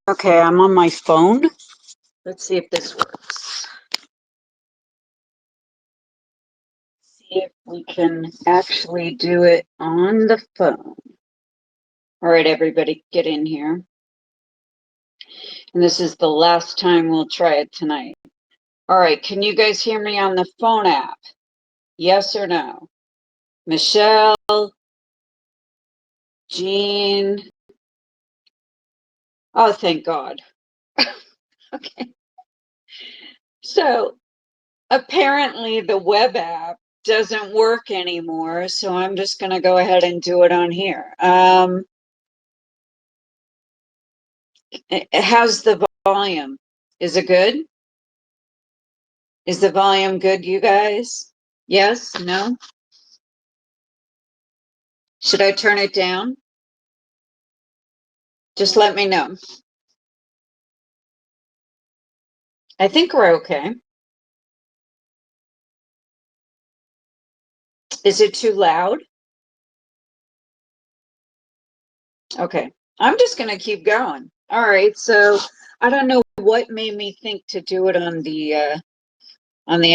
Okay, I'm on my phone. Let's see if this works. See if we can actually do it on the phone. All right, everybody, get in here. And this is the last time we'll try it tonight. All right, can you guys hear me on the phone app? Yes or no? Michelle, Jean. Oh, thank God. Okay. So apparently the web app doesn't work anymore, so I'm just going to go ahead and do it on here. How's the volume? Is it good? Is the volume good, you guys? Yes? No? Should I turn it down? Just let me know. I think we're okay. Is it too loud? Okay. I'm just going to keep going. All right. So I don't know what made me think to do it on the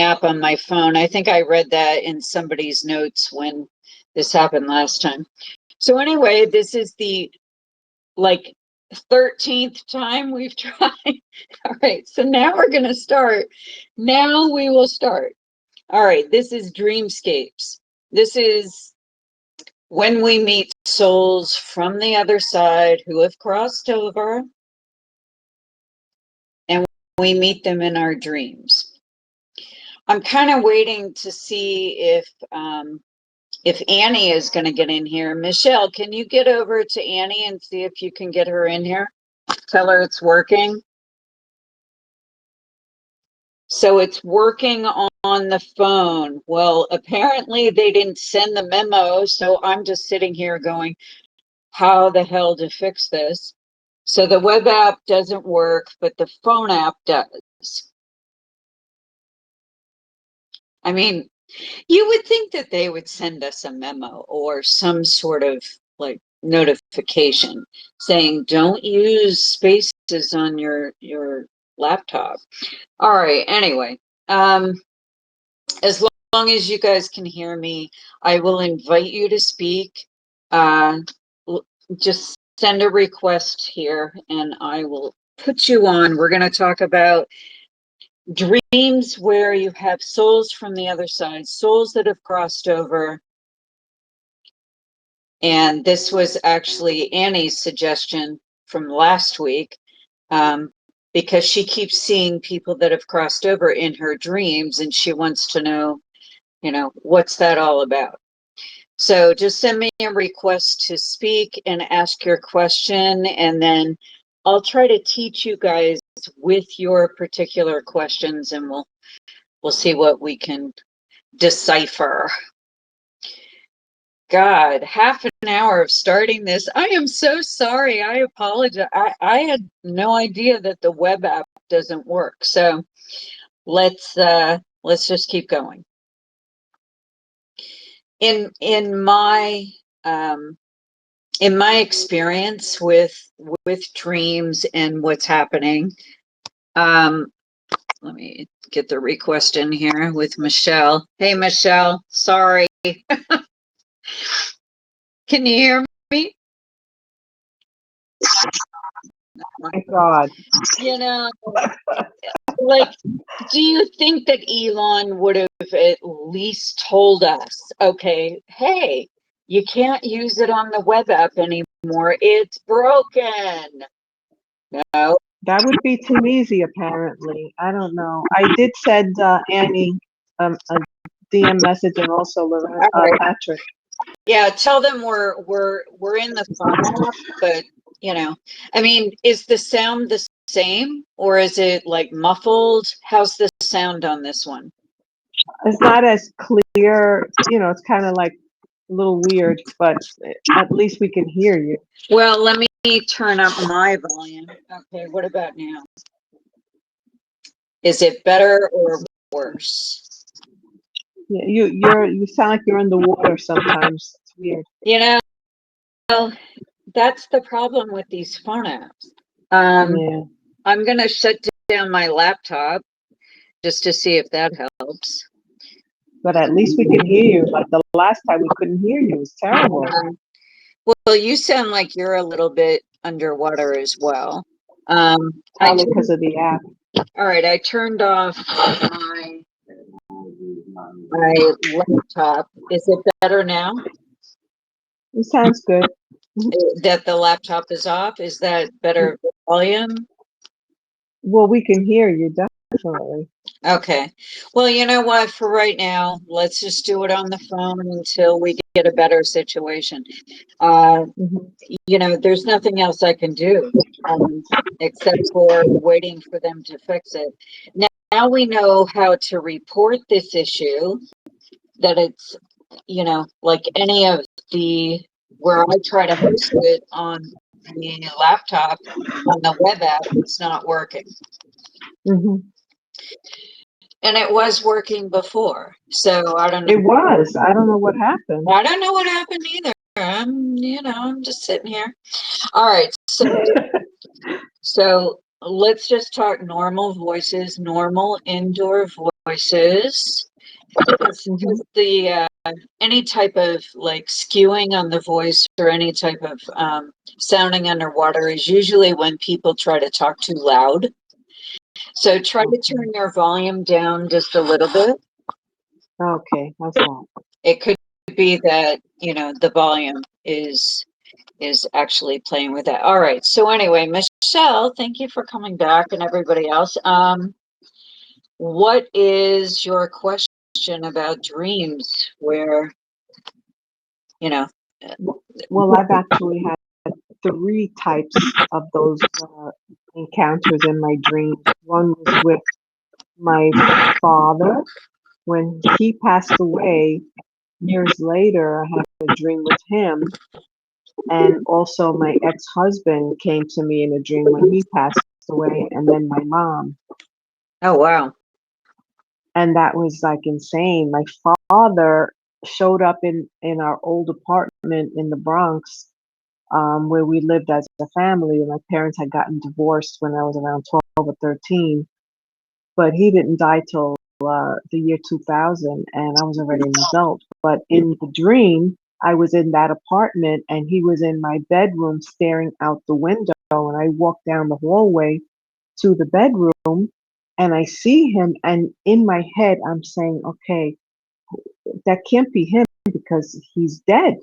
app on my phone. I think I read that in somebody's notes when this happened last time. So anyway, this is the like 13th time we've tried. All right, so now we're going to start. Now we will start. All right, this is Dreamscapes. This is when we meet souls from the other side who have crossed over, and we meet them in our dreams. I'm kind of waiting to see if Annie is going to get in here. Michelle, can you get over to Annie and see if you can get her in here? Tell her it's working. So it's working on the phone. Well, apparently they didn't send the memo, so I'm just sitting here going, how the hell to fix this? So the web app doesn't work, but the phone app does. I mean, you would think that they would send us a memo or some sort of like notification saying don't use spaces on your laptop. All right, anyway, as long as you guys can hear me, I will invite you to speak. Just send a request here and I will put you on. We're going to talk about dreams where you have souls from the other side, souls that have crossed over. And this was actually Annie's suggestion from last week, because she keeps seeing people that have crossed over in her dreams and she wants to know, what's that all about? So just send me a request to speak and ask your question, and then I'll try to teach you guys with your particular questions, and we'll see what we can decipher. God, half an hour of starting this. I am so sorry. I apologize. I had no idea that the web app doesn't work. So let's just keep going. In my experience with dreams and what's happening, let me get the request in here with Michelle. Hey, Michelle, sorry. Can you hear me? Oh my God. Like, do you think that Elon would have at least told us, okay, hey, you can't use it on the web app anymore. It's broken. No. That would be too easy, apparently. I don't know. I did send Annie a DM message and also Patrick. Yeah, tell them we're in the phone app, but I mean, is the sound the same or is it like muffled? How's the sound on this one? It's not as clear, it's kind of like a little weird, but at least we can hear you. Well, let me turn up my volume. Okay, what about now? Is it better or worse? Yeah, you sound like you're in the water sometimes. It's weird. That's the problem with these phone apps. Yeah, I'm gonna shut down my laptop just to see if that helps. but at least we can hear you. Like the last time we couldn't hear you. It was terrible. Well, you sound like you're a little bit underwater as well. I Probably because of the app. all right. I turned off my laptop. Is it better now It sounds good. Mhm. that the laptop is off? Is that better volume? Well, we can hear you definitely. Okay. Well, you know what? For right now, let's just do it on the phone until we get a better situation. Uh, Mhm. there's nothing else I can do, um, except for waiting for them to fix it. Now we know how to report this issue, that it's, like any of the, where I try to host it on the laptop, on the web app, it's not working. Mhm. And it was working before. So I don't know. It was. I don't know what happened. I don't know what happened either. I'm just sitting here. All right. So let's just talk normal voices, normal indoor voices. Because Mhm. the any type of like skewing on the voice or any type of sounding underwater is usually when people try to talk too loud. So try to Okay. turn your volume down just a little bit. Okay. How's that? It could be that, the volume is actually playing with that. All right. So anyway, Michelle, thank you for coming back and everybody else. What is your question about dreams where, you know, Well, I've actually had three types of those encounters in my dreams. One was with my father. When he passed away, years later, I had a dream with him. And also, my ex-husband came to me in a dream when he passed away, and then my mom. oh, wow. And that was like insane. My father showed up in our old apartment in the Bronx, where we lived as a family. And my parents had gotten divorced when I was around 12 or 13, but he didn't die till the year 2000, and I was already an adult. But in the dream, I was in that apartment, and he was in my bedroom staring out the window. And I walked down the hallway to the bedroom, and I see him. And in my head, I'm saying, okay, that can't be him because he's dead.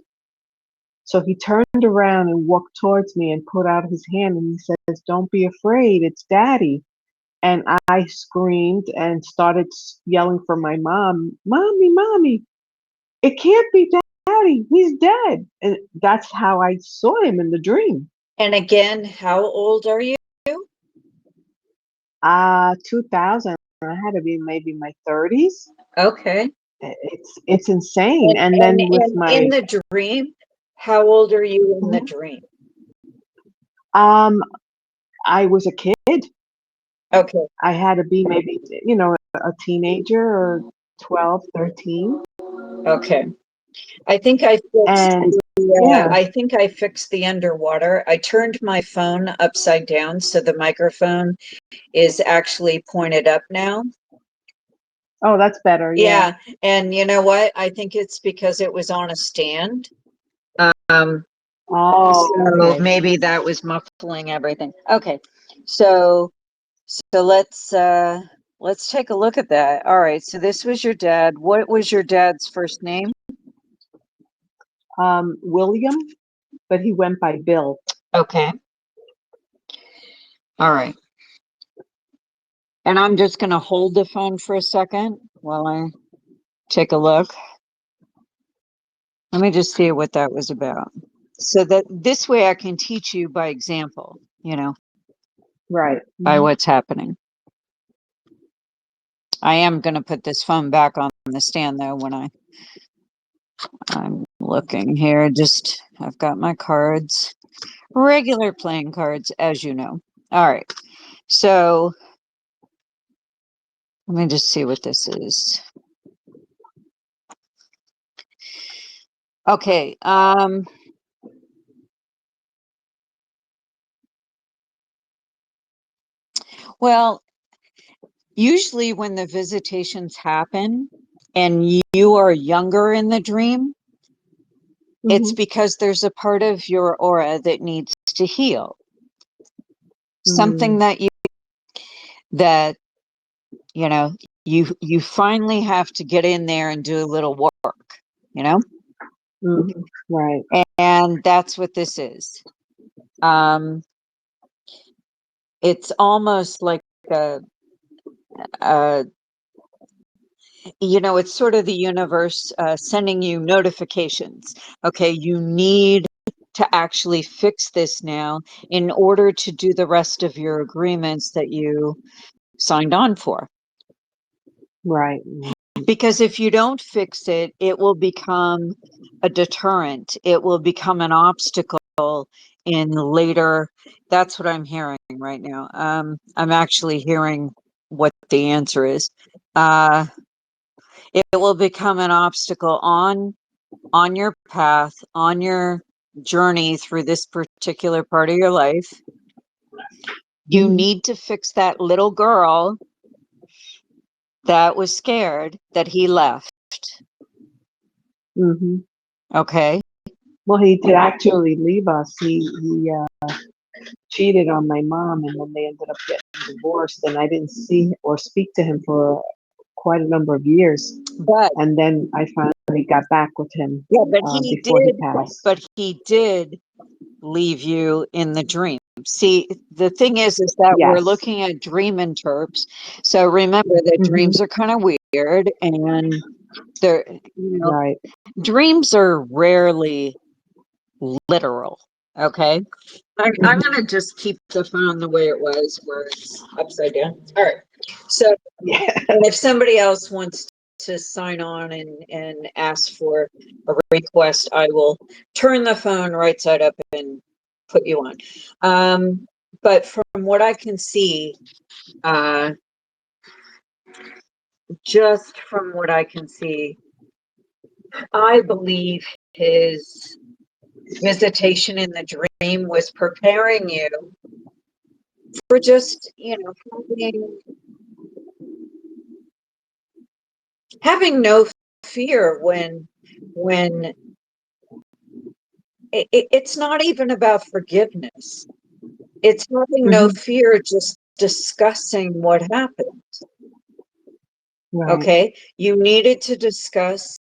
So he turned around and walked towards me and put out his hand, and he says, "Don't be afraid, it's daddy." And I screamed and started yelling for my mom, "Mommy, mommy, it can't be daddy. He's dead." And that's how I saw him in the dream. And again, how old are you? 2000. I had to be maybe my 30s. Okay. It's insane. And, And and, then with and in my the dream, how old are you in the Mhm. dream? um I was a kid. Okay. I had to be maybe, a teenager or 12, 13. Okay. I think I fixed And the, yeah. I think I fixed the underwater. I turned my phone upside down so the microphone is actually pointed up now. Oh, that's better. Yeah. Yeah, and you know what? I think it's because it was on a stand. Um, Oh, so okay. maybe that was muffling everything. Okay. So let's take a look at that. All right. So this was your dad. What was your dad's first name? William, but he went by Bill. Okay. All right. And I'm just going to hold the phone for a second while I take a look. Let me just see what that was about. So that this way I can teach you by example, Right. by Mhm. what's happening. I am going to put this phone back on the stand though when I'm looking here. Just I've got my cards, regular playing cards, as you know. All right. So let me just see what this is. Okay. Well, usually when the visitations happen and you are younger in the dream, it's Mm-hmm. because there's a part of your aura that needs to heal. Something Mm-hmm. that you know you finally have to get in there and do a little work, you know? Mm-hmm. Right. And that's what this is. Um, it's almost like a, a it's sort of the universe sending you notifications. Okay, you need to actually fix this now in order to do the rest of your agreements that you signed on for. Right. Because if you don't fix it, it will become a deterrent. It will become an obstacle in later. That's what I'm hearing right now. I'm actually hearing what the answer is. It will become an obstacle on your path, on your journey through this particular part of your life. You Mm-hmm. need to fix that little girl that was scared that he left. Mm-hmm. Okay. Well, he did actually leave us. He cheated on my mom, and then they ended up getting divorced. And I didn't see or speak to him for quite a number of years. But And then I finally got back with him yeah, but he before he did, passed. but he did leave you in the dream. See, the thing is that we're Yes. looking at dream interps. So remember that Mm-hmm. dreams are kind of weird, and they're, Right. dreams are rarely literal. Okay. I'm Mm-hmm. going to just keep the phone the way it was, where it's upside down. All right. So, Yeah. and if somebody else wants to sign on and ask for a request, I will turn the phone right side up and put you on. But from what I can see, uh, just from what I can see, I believe his visitation in the dream was preparing you for just, having no fear when it's not even about forgiveness. It's having no Mm-hmm. fear, just discussing what happened. Right. Okay, you needed to discuss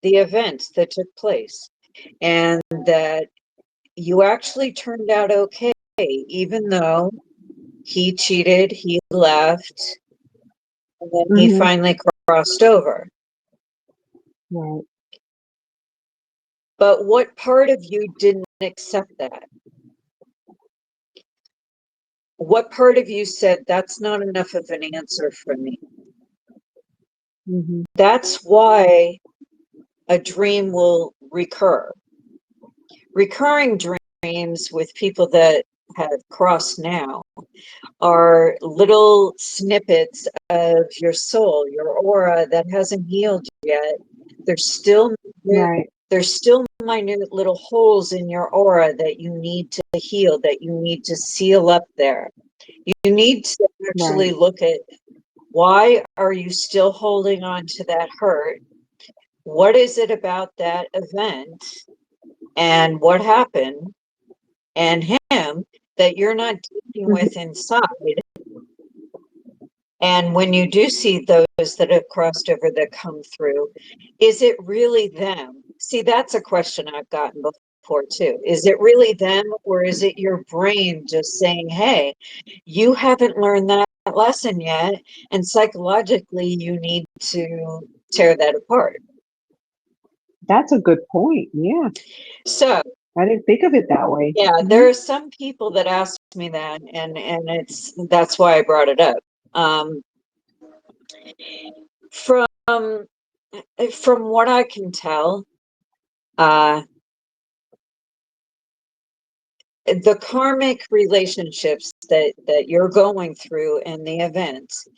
the events that took place, and that you actually turned out okay, even though he cheated, he left, and then he Mm-hmm. finally crossed over. Right. But what part of you didn't accept that? What part of you said that's not enough of an answer for me? Mm-hmm. That's why a dream will recur. Recurring dreams with people that have crossed now are little snippets of your soul, your aura that hasn't healed yet. There's still Right. there's still minute little holes in your aura that you need to heal, that you need to seal up there. You need to Right. actually look at, why are you still holding on to that hurt? What is it about that event and what happened and him that you're not dealing Mm-hmm. with inside? And when you do see those that have crossed over that come through, is it really them? See, that's a question I've gotten before too. Is it really them, or is it your brain just saying, hey, you haven't learned that lesson yet, and psychologically you need to tear that apart? That's a good point. Yeah. So I didn't think of it that way. yeah, Mm-hmm. there are some people that ask me that, that's why I brought it up. Um, from from what I can tell, uh, the karmic relationships that you're going through and the events,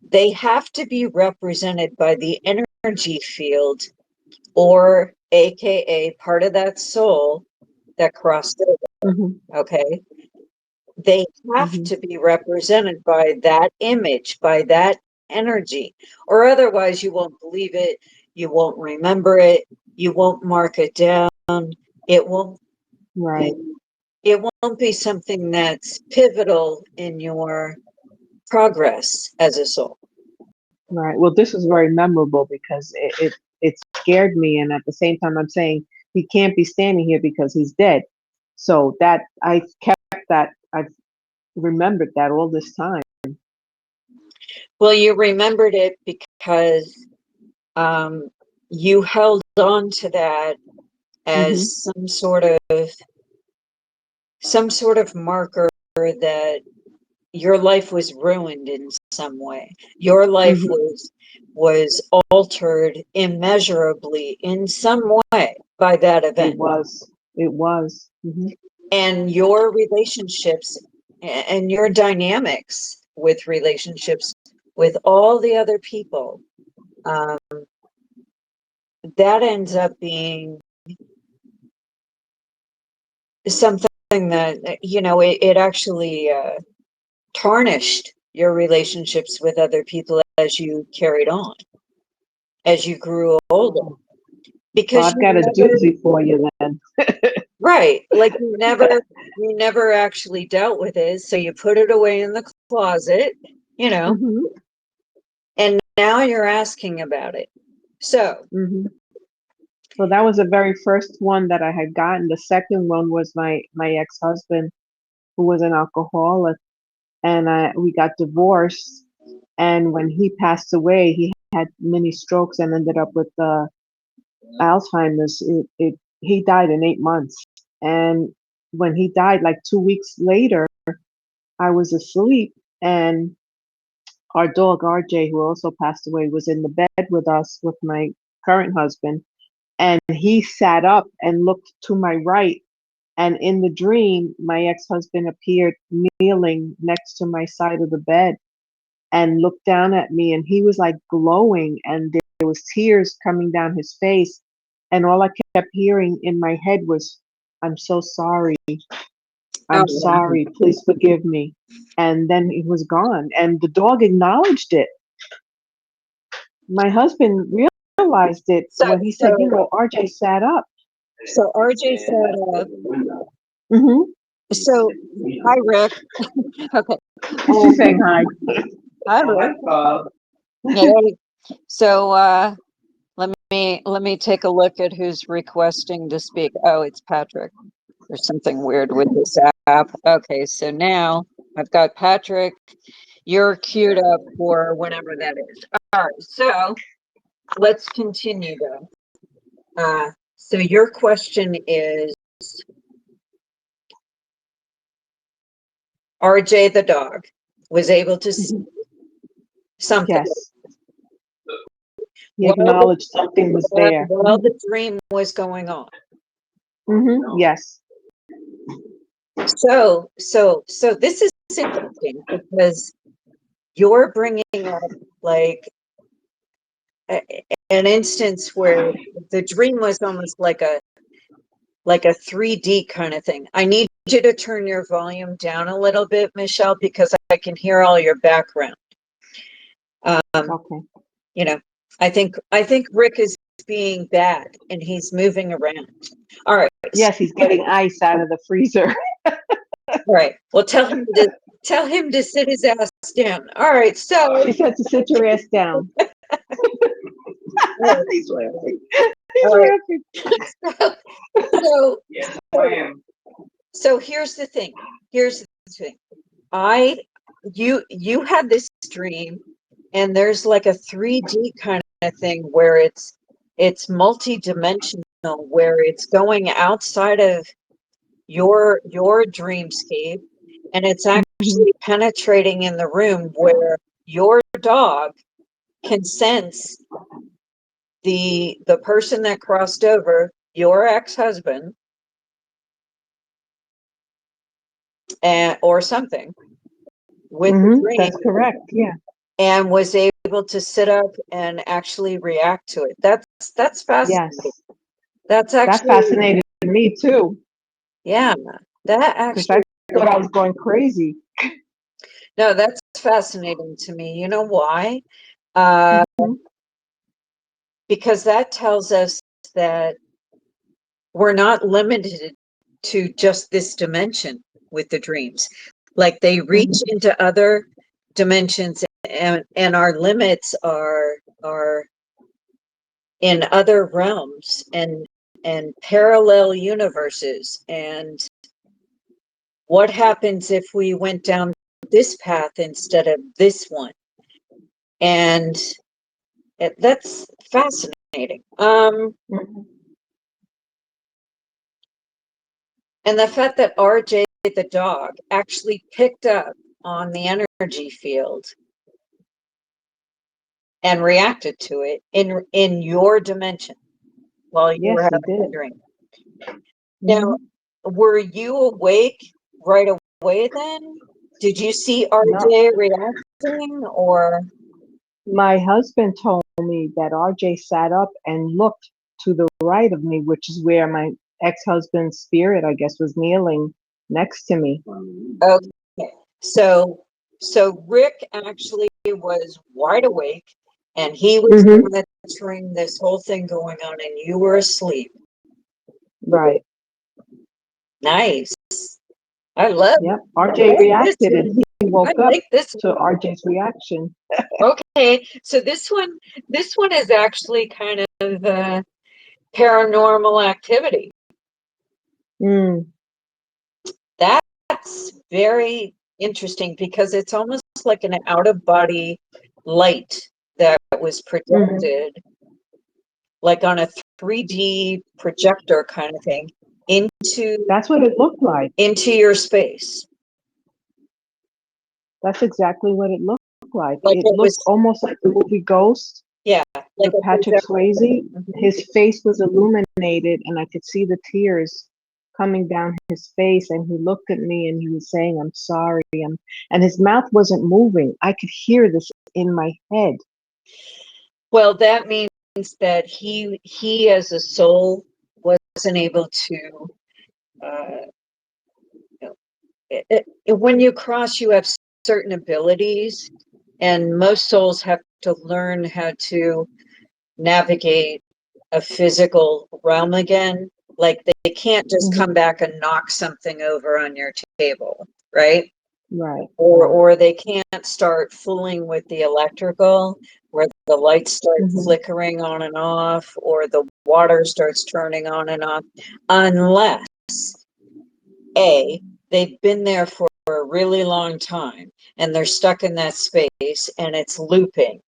they have to be represented by the energy field, or AKA part of that soul that crossed over. Mm-hmm. Okay. They have Mm-hmm. to be represented by that image, by that energy, or otherwise you won't believe it, you won't remember it, you won't mark it down. It won't Right. it won't be something that's pivotal in your progress as a soul. Right. Well, this was very memorable because it scared me, and at the same time, I'm saying he can't be standing here because he's dead. So that I kept that. I've remembered that all this time. Well, you remembered it because you held on to that Hmm. as some sort of marker that your life was ruined in some way. Your life Hmm. was altered immeasurably in some way by that It event. was. It was. Hmm. And your relationships and your dynamics with relationships with all the other people, um, that ends up being something that, it actually tarnished your relationships with other people as you carried on, as you grew older, Oh. Well, because I've got a doozy for you then. right, like you never actually dealt with it, so you put it away in the closet, you know, Hmm. and now you're asking about it. So, Hmm. So that was the very first one that I had gotten. The second one was my ex-husband, who was an alcoholic, and we got divorced. And when he passed away, he had many strokes and ended up with Alzheimer's. He died in 8 months. And when he died, like 2 weeks later, I was asleep, and our dog RJ, who also passed away, was in the bed with us with my current husband. And he sat up and looked to my right. And in the dream, my ex-husband appeared kneeling next to my side of the bed and looked down at me, and he was like glowing, and there was tears coming down his face, and all I kept hearing in my head was, "I'm so sorry, oh, I'm sorry, please forgive me." And then he was gone, and the dog acknowledged it. My husband realized it so when he said, so RJ sat up. so RJ said, Hmm. so hi Rick. Okay. She's Um, saying hi. hi Rick. Hey. So let me take a look at who's requesting to speak. Oh, it's Patrick. There's something weird with this app. Okay, so now I've got Patrick. You're queued up for whenever that is. All right, so let's continue though. So your question is, RJ the dog was able to see something Yes, he while the, acknowledged something was there. while the dream was going on. Yes. So this is interesting because you're bringing up like an instance where the dream was almost like a 3D kind of thing. I need you to turn your volume down a little bit, Michelle, because I can hear all your background. Okay. You know, I think Rick is being bad and he's moving around. All right. Yes, he's getting ice out of the freezer. All right. Well, tell him to sit his ass down. All right. She said to sit your ass down. All He's laughing. He's right. laughing. So Yes, I am. so here's the thing. Here's the thing. I you had this dream, and there's like a 3D kind of thing where it's multi-dimensional, where it's going outside of your dreamscape, and it's Mhm. actually penetrating in the room where your dog can sense the person that crossed over, your ex-husband, or something with the dream, That's correct. Yeah. and was able to sit up and actually react to it. That's fascinating. Yes. That's That actually, fascinated me too, yeah, that because I actually thought I was going crazy. No, that's fascinating to me. You know why? Uh, Mhm. because that tells us that we're not limited to just this dimension with the dreams. Like they reach Mhm. into other dimensions, and our limits are in other realms and parallel universes. And what happens if we went down this path instead of this one? And that's fascinating. Mhm. And the fact that RJ the dog actually picked up on the energy field and reacted to it in your dimension while you were Yes, he having the did. dream. Now, Mhm. were you awake right away then? Did you see No, RJ reacting or my husband told me that RJ sat up and looked to the right of me, which is where my ex-husband's spirit, I guess, was kneeling next to me. okay. So so Rick actually was wide awake and he was Hmm. monitoring this whole thing going on and you were asleep. Right. Nice. I love Yep. I RJ like this reacted and one. he I woke up like this to one. RJ's reaction. Okay, so this one is actually kind of paranormal activity. Mm. That's very interesting because it's almost like an out of body light that was Hmm. projected like on a 3D projector kind of thing into That's what it looked like. into your space. That's exactly what it looked like. Like It it looked was, almost like the movie Ghost yeah, like with a Patrick projector. Swayze. Mhm. His face was illuminated, and I could see the tears coming down his face. And he looked at me, and he was saying, "I'm sorry." And his mouth wasn't moving. I could hear this in my head. Well, that means that he as a soul wasn't able to uh, when you cross, you have certain abilities, and most souls have to learn how to navigate a physical realm again. Like they can't just Hmm. come back and knock something over on your table, right? Right, Or right. or they can't start fooling with the electrical where the lights start Hmm. flickering on and off, or the water starts turning on and off, unless A, they've been there for a really long time and they're stuck in that space and it's looping.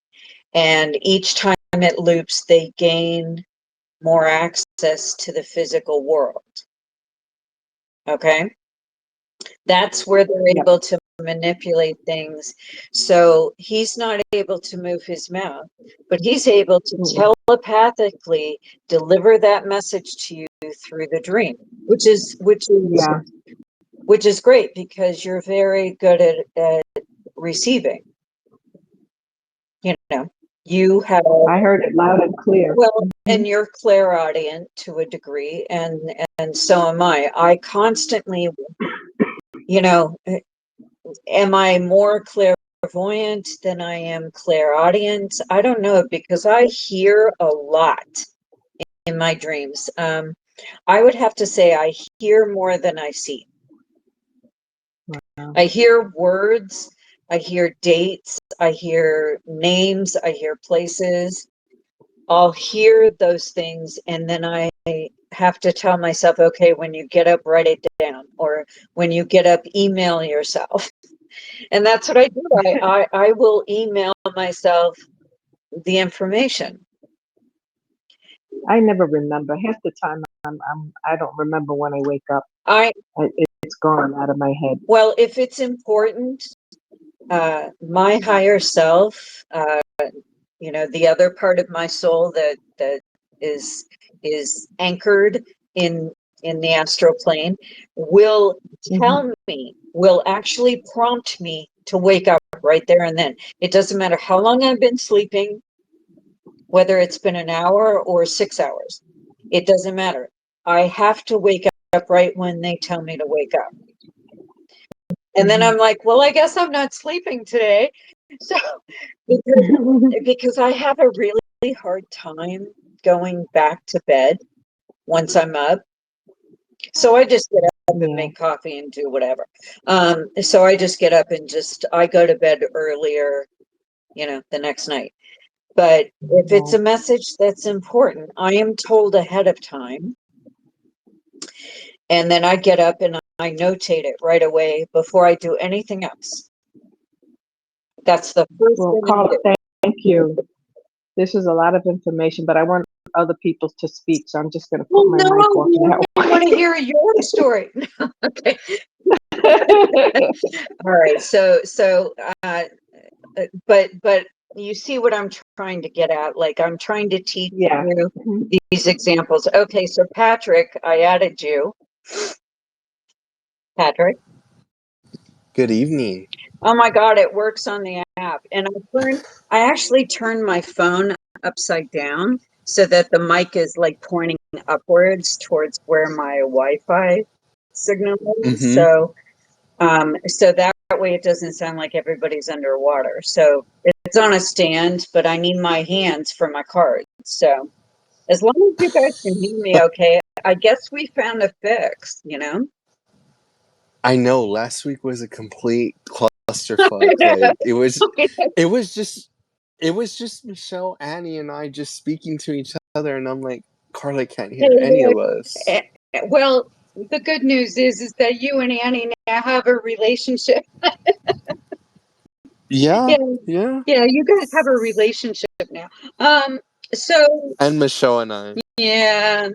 And each time it loops, they gain more access to the physical world. Okay. That's where they're Yep. able to manipulate things. So he's not able to move his mouth, but he's able to Mm-mm. telepathically deliver that message to you through the dream, which is which is Yeah, which is great because you're very good at receiving. You know, you have, I heard it loud and clear. well, Hmm. and you're clairaudient to a degree, and so am I. I constantly, you know, am I more clairvoyant than I am clairaudient? I don't know because I hear a lot in my dreams. I would have to say I hear more than I see. Wow. I hear words, I hear dates, I hear names, I hear places. I'll hear those things and then I have to tell myself, okay, when you get up, write it down, or when you get up, email yourself. And that's what I do. I will email myself the information. I never remember. Half the time, I don't remember when I wake up. I It's gone out of my head. Well, if it's important, my higher self, the other part of my soul that is is anchored in in the astral plane, will Hmm. tell me, will actually prompt me to wake up right there and then. It doesn't matter how long I've been sleeping, whether it's been an hour or 6 hours. It doesn't matter. I have to wake up right when they tell me to wake up. And then I'm like, well, I guess I'm not sleeping today. So because I have a really hard time going back to bed once I'm up. So I just get up and Yeah. make coffee and do whatever. So I just get up and I go to bed earlier, the next night. But if it's a Right. message that's important, I am told ahead of time. And then I get up and I notate it right away before I do anything else. That's the first Well, thing I Carla, do. thank you. This is a lot of information, but I want other people to speak, so I'm just going to put Well, my mic no, off now. I want to hear your story. Okay. All right. But you see what I'm trying to get at? Like I'm trying to teach Yeah. you Mhm. these examples. Okay. So Patrick, I added you. Patrick. Good evening. Oh my God, it works on the app. And I actually turned my phone upside down so that the mic is like pointing upwards towards where my Wi-Fi signal is. Mm-hmm. So that way it doesn't sound like everybody's underwater. So it's on a stand, but I need my hands for my cards. So as long as you guys can hear me okay, I guess we found a fix, I know last week was a complete clusterfuck. Like it was just Michelle, Annie, and I just speaking to each other, and I'm like, Carla can't Hey, hear any of look, us. well, the good news is that you and Annie now have a relationship. Yeah, Yeah, yeah. yeah, you guys have a relationship now. Um, so And Michelle and I. yeah.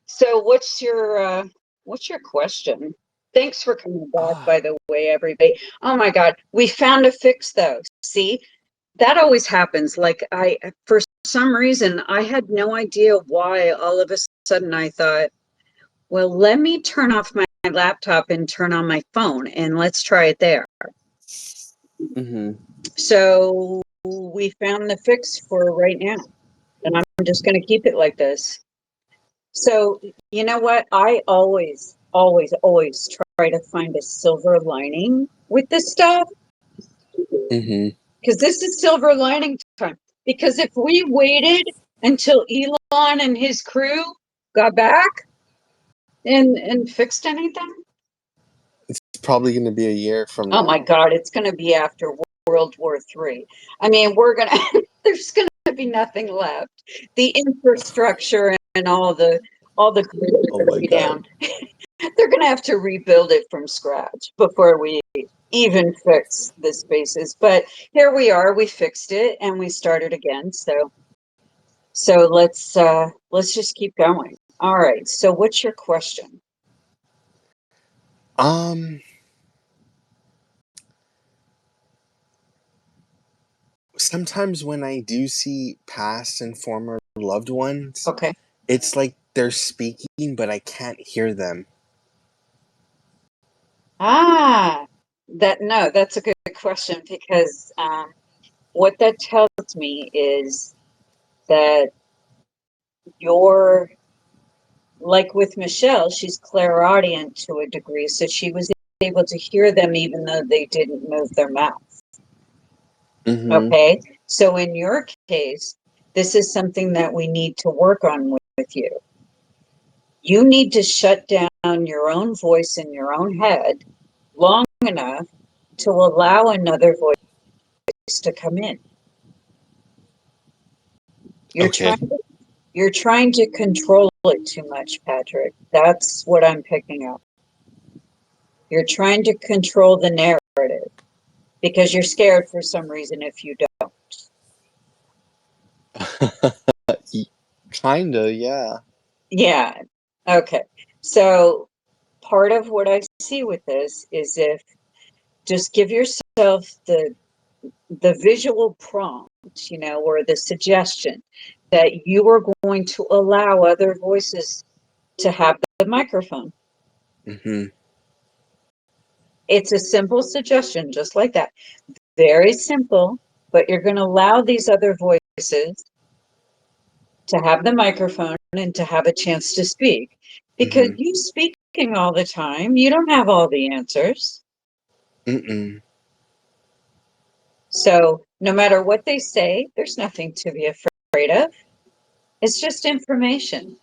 So what's your question? Thanks for coming back, Ah, by the way, everybody. Oh my God, we found a fix though. See, that always happens. Like for some reason, I had no idea why all of a sudden I thought, well, let me turn off my laptop and turn on my phone and let's try it there. mm-hmm. So we found the fix for right now, and I'm just going to keep it like this. So, you know what? I always, always, always try to find a silver lining with this stuff Mm-hmm. because this is silver lining time. Because if we waited until Elon and his crew got back and fixed anything, It's probably gonna be a year from oh my now. God, it's going to be after World War III. I mean, there's going to be nothing left. The infrastructure and all the grids are Oh going to my be god. down. They're going to have to rebuild it from scratch before we even fix the spaces. But here we are. We fixed it and we started again. So let's just keep going. All right. So what's your question? Um, Sometimes when I do see past and former loved ones, Okay. it's like they're speaking, but I can't hear them. Ah, that's a good question because what that tells me is that you're like with Michelle, she's clairaudient to a degree, so she was able to hear them even though they didn't move their mouth. Mm-hmm. Okay, so in your case, this is something that we need to work on with you. You need to shut down your own voice in your own head long enough to allow another voice to come in. You're trying Okay. to, you're trying to control it too much, Patrick. That's what I'm picking up. You're trying to control the narrative because you're scared for some reason if you don't. Kinda, yeah. Yeah. Okay. So part of what I see with this is if just give yourself the visual prompt, or the suggestion that you are going to allow other voices to have the microphone. Mm-hmm. It's a simple suggestion, just like that. Very simple, but you're going to allow these other voices to have the microphone and to have a chance to speak. Because Mm-hmm. you speaking all the time, you don't have all the answers. Mm-mm. So no matter what they say, there's nothing to be afraid of. It's just information.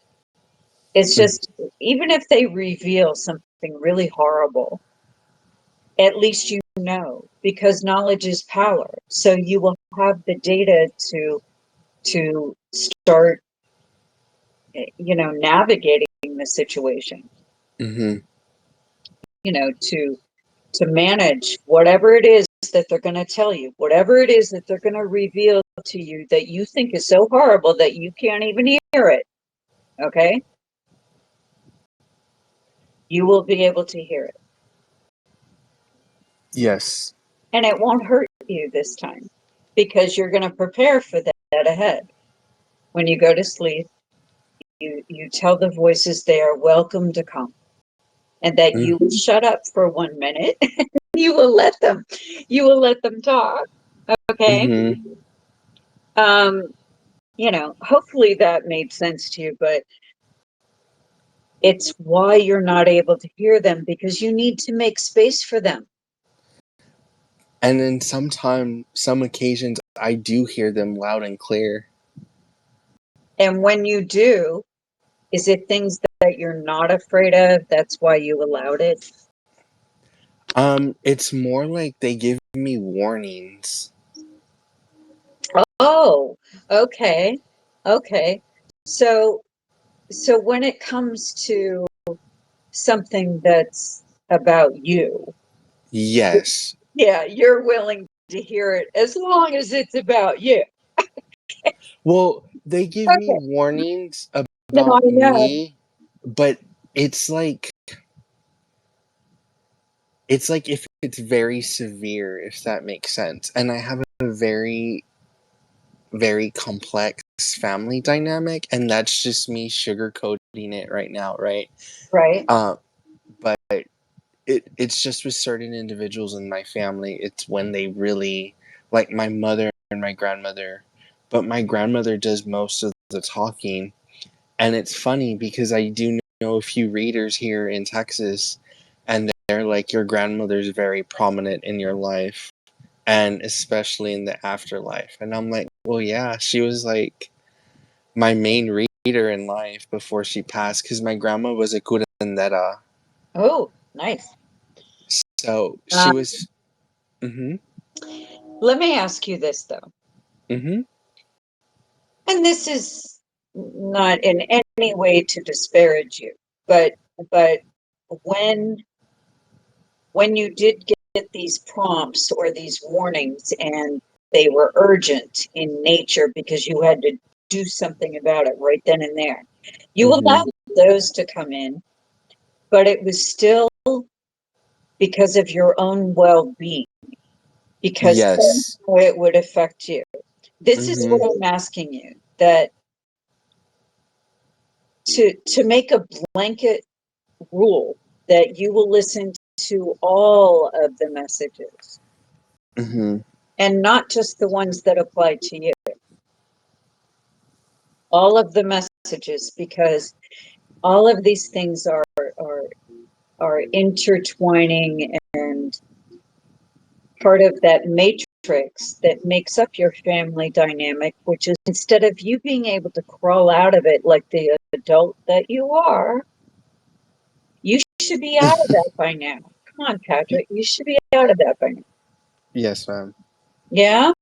It's just, even if they reveal something really horrible, at least you know, because knowledge is power. So you will have the data to start, navigating the situation, Mm-hmm. to manage whatever it is that they're going to tell you, whatever it is that they're going to reveal to you that you think is so horrible that you can't even hear it. Okay? You will be able to hear it. Yes. And it won't hurt you this time because you're going to prepare for that ahead. When you go to sleep, you tell the voices they are welcome to come, and that you will shut up for 1 minute. you will let them talk. Okay. Mm-hmm. Hopefully that made sense to you, but it's why you're not able to hear them, because you need to make space for them. And then some occasions, I do hear them loud and clear. And when you do, is it things that you're not afraid of? That's why you allowed it? It's more like they give me warnings. Oh, okay. Okay. So when it comes to something that's about you, Yes. yeah, you're willing to hear it as long as it's about you. Well, they give me Okay. warnings No, I about know. me, but it's like if it's very severe, if that makes sense. And I have a very, very complex family dynamic, and that's just me sugarcoating it right now, right? Right. But it's just with certain individuals in my family, it's when they really, like my mother and my grandmother, but my grandmother does most of the talking. And it's funny because I do know a few readers here in Texas, and they're like, your grandmother's very prominent in your life, and especially in the afterlife. And I'm like, well, yeah, she was like my main reader in life before she passed, because my grandma was a curandera. Oh, nice. So she Um, was. Mm-hmm. Let me ask you this, though. Mm-hmm. And this is not in any way to disparage you, but but when when you did get these prompts or these warnings, and they were urgent in nature because you had to do something about it right then and there, you Mm-hmm. allowed those to come in, but it was still because of your own well-being, because Yes. somehow it would affect you. This is Mm-hmm. what I'm asking you, that to make a blanket rule that you will listen to all of the messages Mm-hmm. and not just the ones that apply to you. All of the messages, because all of these things are are intertwining and part of that matrix that makes up your family dynamic, which is, instead of you being able to crawl out of it like the adult that you are, you should be out of that by now. Come on, Patrick, you should be out of that by now. Yes, ma'am. Yeah?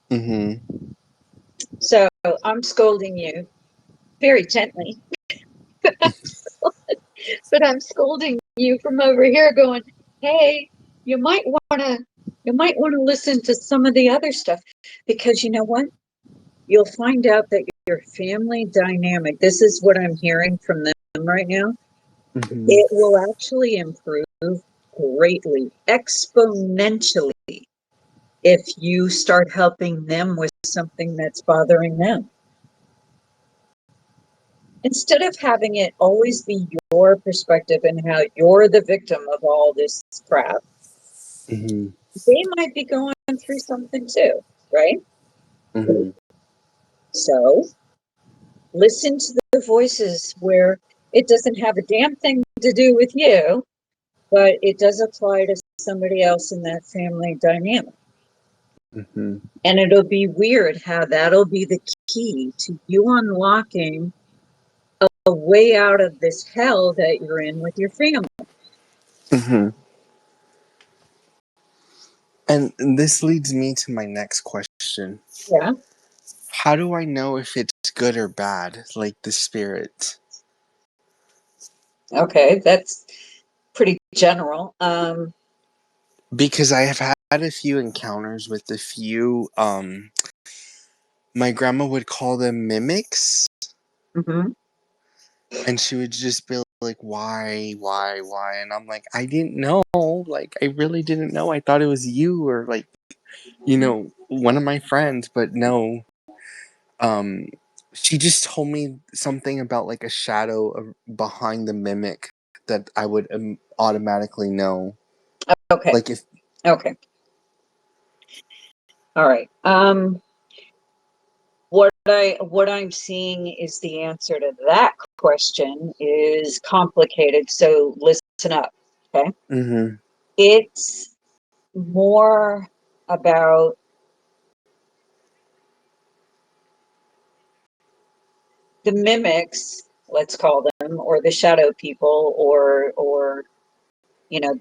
Mm-hmm. So I'm scolding you very gently, but I'm scolding you from over here going, hey, you might want to listen to some of the other stuff, because you know what? You'll find out that your family dynamic, this is what I'm hearing from them right now, Mm-hmm. it will actually improve greatly, exponentially, if you start helping them with something that's bothering them. Instead of having it always be your perspective and how you're the victim of all this crap, Mm-hmm. they might be going through something too, right? Mm-hmm. So listen to the voices where it doesn't have a damn thing to do with you, but it does apply to somebody else in that family dynamic. Mm-hmm. And it'll be weird how that'll be the key to you unlocking a way out of this hell that you're in with your family. Mm-hmm. And this leads me to my next question. Yeah. How do I know if it's good or bad, like the spirit? Okay, that's pretty general. Because I have had a few encounters with a few, my grandma would call them mimics, Mhm. and she would just be like, why? And I'm like, I didn't know. Like, I really didn't know. I thought it was you or, like, one of my friends, but no. Um, she just told me something about, like, a shadow behind the mimic that I would automatically know. Okay. Like, if. Okay. All right. What I'm seeing is the answer to that question is complicated. So listen up. Okay. Mm-hmm. It's more about the mimics, let's call them, or the shadow people, or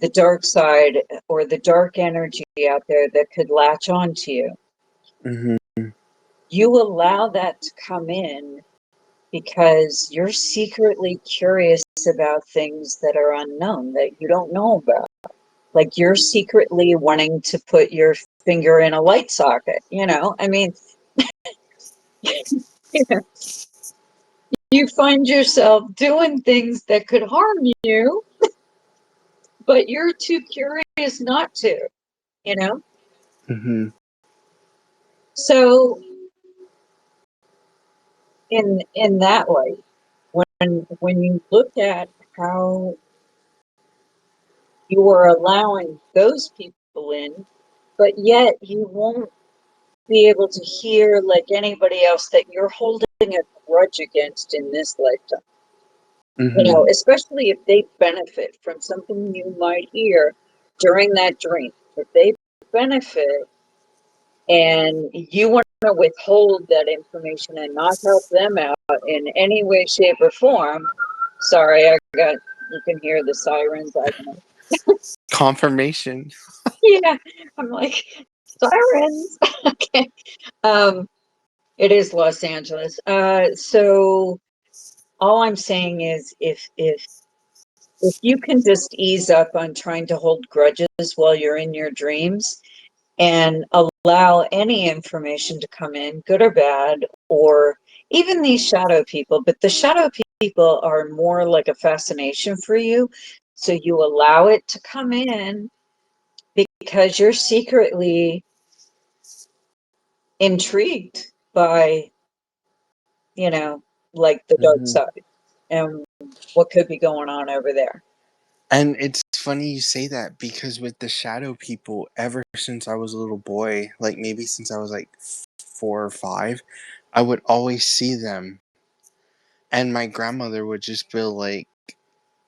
the dark side or the dark energy out there that could latch on to you. Mm-hmm. You allow that to come in because you're secretly curious about things that are unknown, that you don't know about. Like you're secretly wanting to put your finger in a light socket, I mean, you find yourself doing things that could harm you, but you're too curious not to, you know? Mm-hmm. So in that light, when you look at how you are allowing those people in, but yet you won't be able to hear like anybody else that you're holding a grudge against in this lifetime. Mm-hmm. Especially if they benefit from something you might hear during that dream. If they benefit and you want to withhold that information and not help them out in any way, shape, or form, sorry, you can hear the sirens. I don't know. Confirmation. Yeah, I'm like, sirens. Okay. Um, it is Los Angeles. So all I'm saying is if you can just ease up on trying to hold grudges while you're in your dreams and allow any information to come in, good or bad, or even these shadow people, but the shadow people are more like a fascination for you. So you allow it to come in because you're secretly intrigued by, like the dark Mm-hmm. side and what could be going on over there. And it's funny you say that because with the shadow people, ever since I was a little boy, like maybe since I was like 4 or 5, I would always see them. And my grandmother would just be like,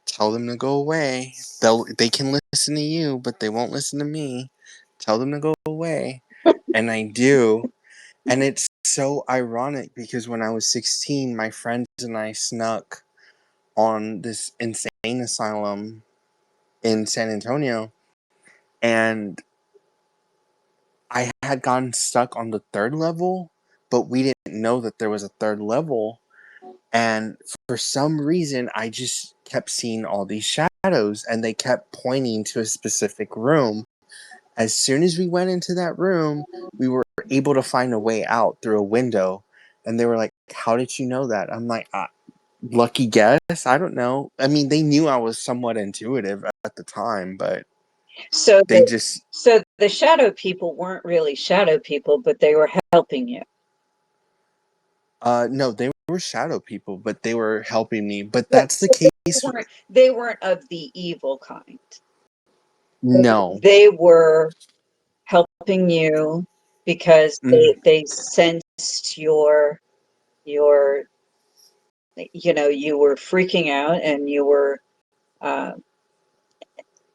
tell them to go away. They can listen to you, but they won't listen to me. Tell them to go away. And I do. And it's so ironic because when I was 16, my friends and I snuck on this insane asylum in San Antonio, and I had gotten stuck on the third level, but we didn't know that there was a third level. And for some reason, I just kept seeing all these shadows, and they kept pointing to a specific room. As soon as we went into that room, we were able to find a way out through a window. And they were like, "How did you know that?" I'm like, lucky guess. I don't know. I mean, they knew I was somewhat intuitive at the time, but So they just the shadow people weren't really shadow people, but they were helping you. no, they were shadow people, but they were helping me. But Yeah, that's the so case. they weren't of the evil kind. No. They were helping you because Mm, they sensed your you were freaking out and you were uh,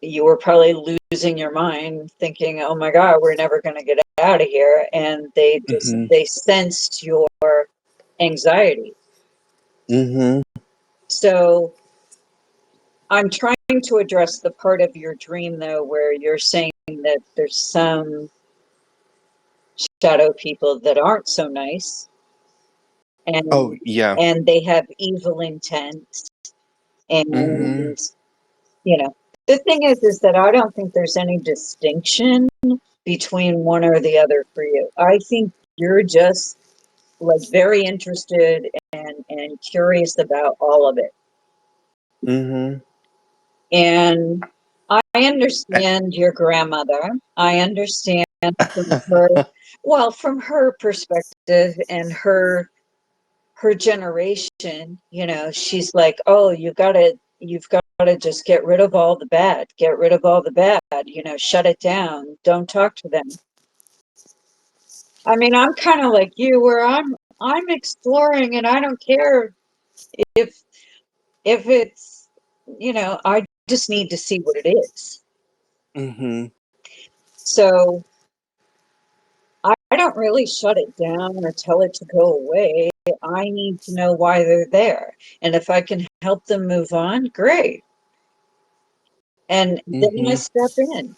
you were probably losing your mind thinking, oh my God, we're never going to get out of here. And Mhm. they sensed your anxiety. Mhm. So I'm trying to address the part of your dream though, where you're saying that there's some shadow people that aren't so nice Oh and yeah. they have evil intent. Mhm. And you know, the thing is that I don't think there's any distinction between one or the other for you. I think you're just like very interested and curious about all of it. Mhm. And I understand your grandmother. I understand from her, well, from her perspective and her generation, you know, she's like, oh, you've got to just get rid of all the bad, get rid of all the bad, you know, shut it down, don't talk to them. I mean, I'm kind of like you, where I'm exploring, and I don't care if it's, you know, I just need to see what it is. Mhm. So I don't really shut it down or tell it to go away. I need to know why they're there. And if I can help them move on, great. And then I Mhm. step in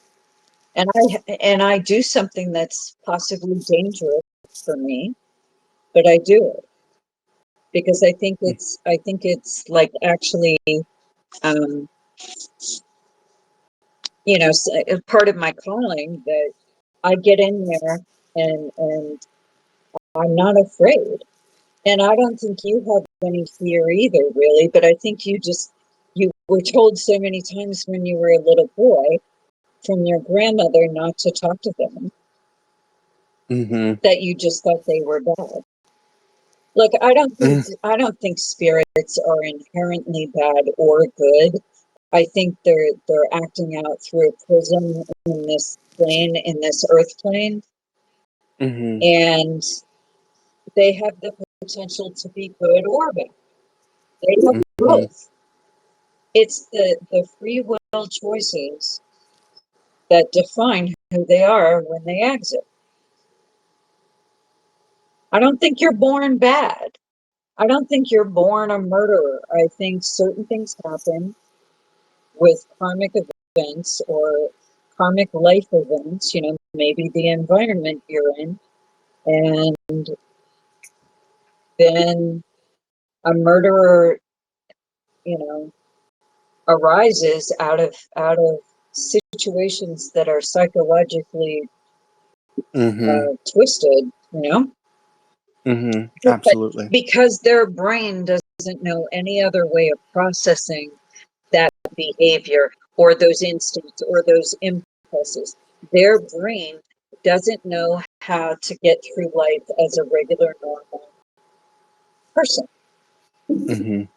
and I do something that's possibly dangerous for me, but I do it because I think it's like actually um, you know, part of my calling that I get in there and I'm not afraid. And I don't think you have any fear either, really, but I think you were told so many times when you were a little boy from your grandmother not to talk to them Mhm. that you just thought they were bad. Like I don't think spirits are inherently bad or good. I think they're acting out through a prism in this plane, in this earth plane, Mhm. and they have the potential to be good or bad. They have Mhm. both. It's the free will choices that define who they are when they exit. I don't think you're born bad. I don't think you're born a murderer. I think certain things happen with karmic events or karmic life events, you know, maybe the environment you're in, and then a murderer, you know, arises out of situations that are psychologically Mhm. twisted, you know, Mhm. but Absolutely. because their brain doesn't know any other way of processing that behavior or those instincts or those impulses. Their brain doesn't know how to get through life as a regular, normal person. Mhm.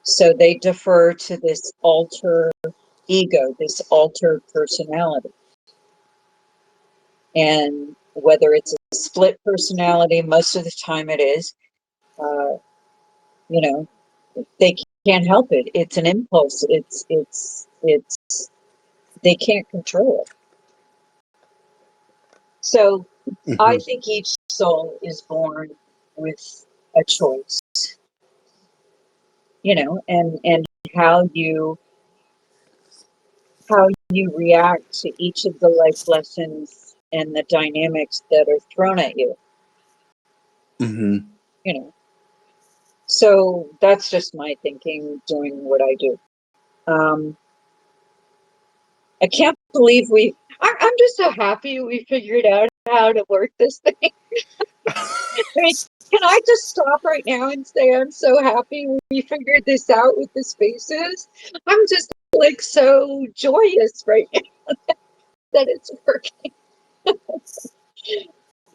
So they defer to this alter ego, this alter personality. And whether it's a split personality, most of the time it is, uh, you know, they can't help it. It's an impulse. They can't control it. So I Mhm. think each soul is born with a choice, you know, and how you react to each of the life lessons and the dynamics that are thrown at you, Mhm. you know. So that's just my thinking doing what I do. Um, I can't believe I'm just so happy we figured out how to work this thing. I mean, can I just stop right now and say I'm so happy we figured this out with the spaces? I'm just like so joyous right now that it's working.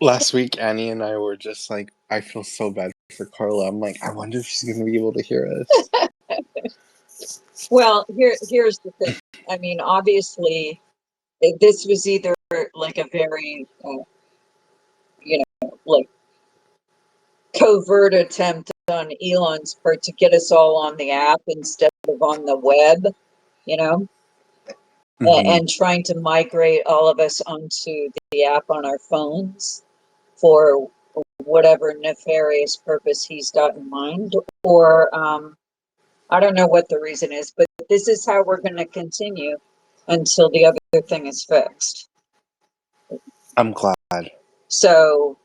Last week, Annie and I were just like, I feel so bad for Carla. I'm like, I wonder if she's gonna be able to hear us. Well, here's the thing. I mean, obviously, this was either like a very, you know, like covert attempt on Elon's part to get us all on the app instead of on the web, you know. and trying to migrate all of us onto the app on our phones for whatever nefarious purpose he's got in mind, or I don't know what the reason is, but this is how we're going to continue until the other thing is fixed. I'm glad. So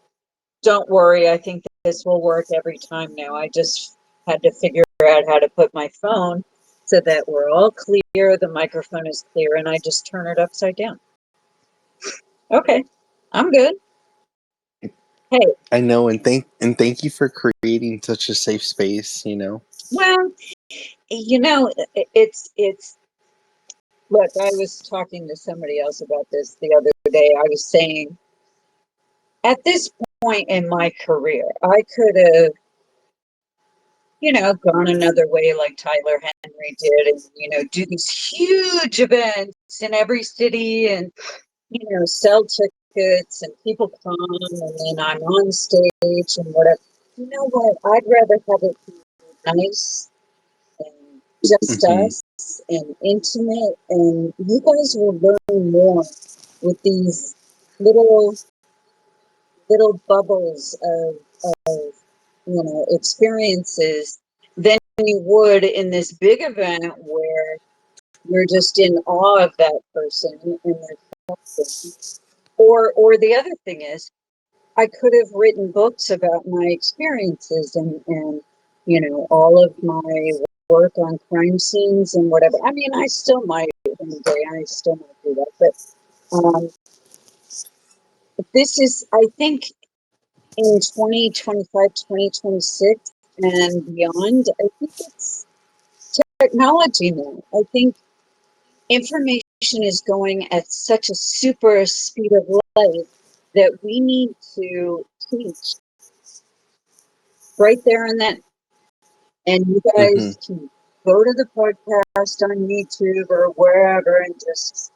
don't worry. I think this will work every time now. I just had to figure out how to put my phone so that we're all clear, the microphone is clear, and I just turn it upside down. Okay, I'm good. Hey. I know, and thank you for creating such a safe space, Well, it's look, I was talking to somebody else about this the other day. I was saying, at this point in my career, I could have, gone another way like Tyler Henry did and, do these huge events in every city and, sell tickets and people come and then I'm on stage and whatever. You know what? I'd rather have it be nice and just us and intimate, and you guys will learn more with these little bubbles of experiences than you would in this big event where you're just in awe of that person and their talking. Or the other thing is, I could have written books about my experiences and all of my work on crime scenes and whatever. I mean, I still might one day. I still might do that, but this is, I think, in 2025, 2026 and beyond, I think it's technology now. I think information is going at such a super speed of light that we need to teach right there and then. And you guys can go to the podcast on YouTube or wherever and just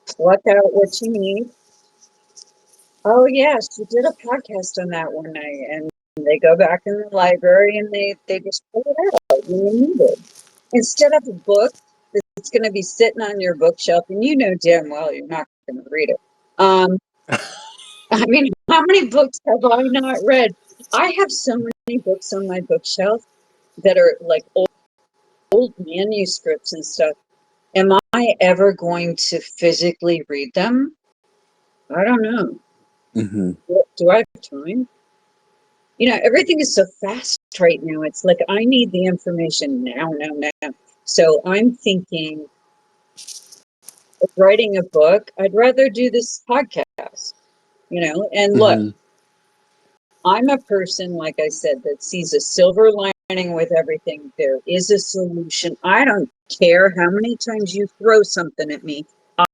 pluck out what you need. Oh, yes, you did a podcast on that one night. And they go back in the library and they just pull it out when you need it. Instead of a book that's going to be sitting on your bookshelf, and you know damn well you're not going to read it. I mean, how many books have I not read? I have so many books on my bookshelf that are like old manuscripts and stuff. Am I ever going to physically read them? I don't know. Do I have time? Everything is so fast right now. It's like I need the information now. So I'm thinking of writing a book. I'd rather do this podcast, and look, I'm a person, like I said, that sees a silver lining with everything. There is a solution. I don't care how many times you throw something at me.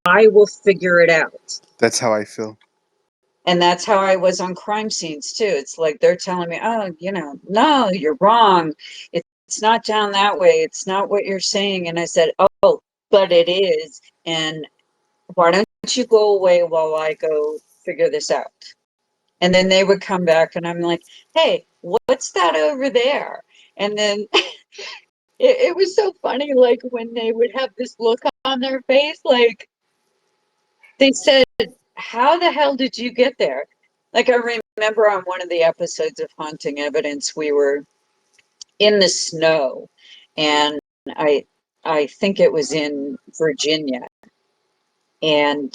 I will figure it out. That's how I feel. And that's how I was on crime scenes too. It's like they're telling me, oh, no, you're wrong. It's not down that way. It's not what you're saying. And I said, oh, but it is. And why don't you go away while I go figure this out? And then they would come back and I'm like, hey, what's that over there? And then it was so funny, like when they would have this look on their face, like they said, how the hell did you get there? Like I remember on one of the episodes of Haunting Evidence, we were in the snow and I think it was in Virginia. And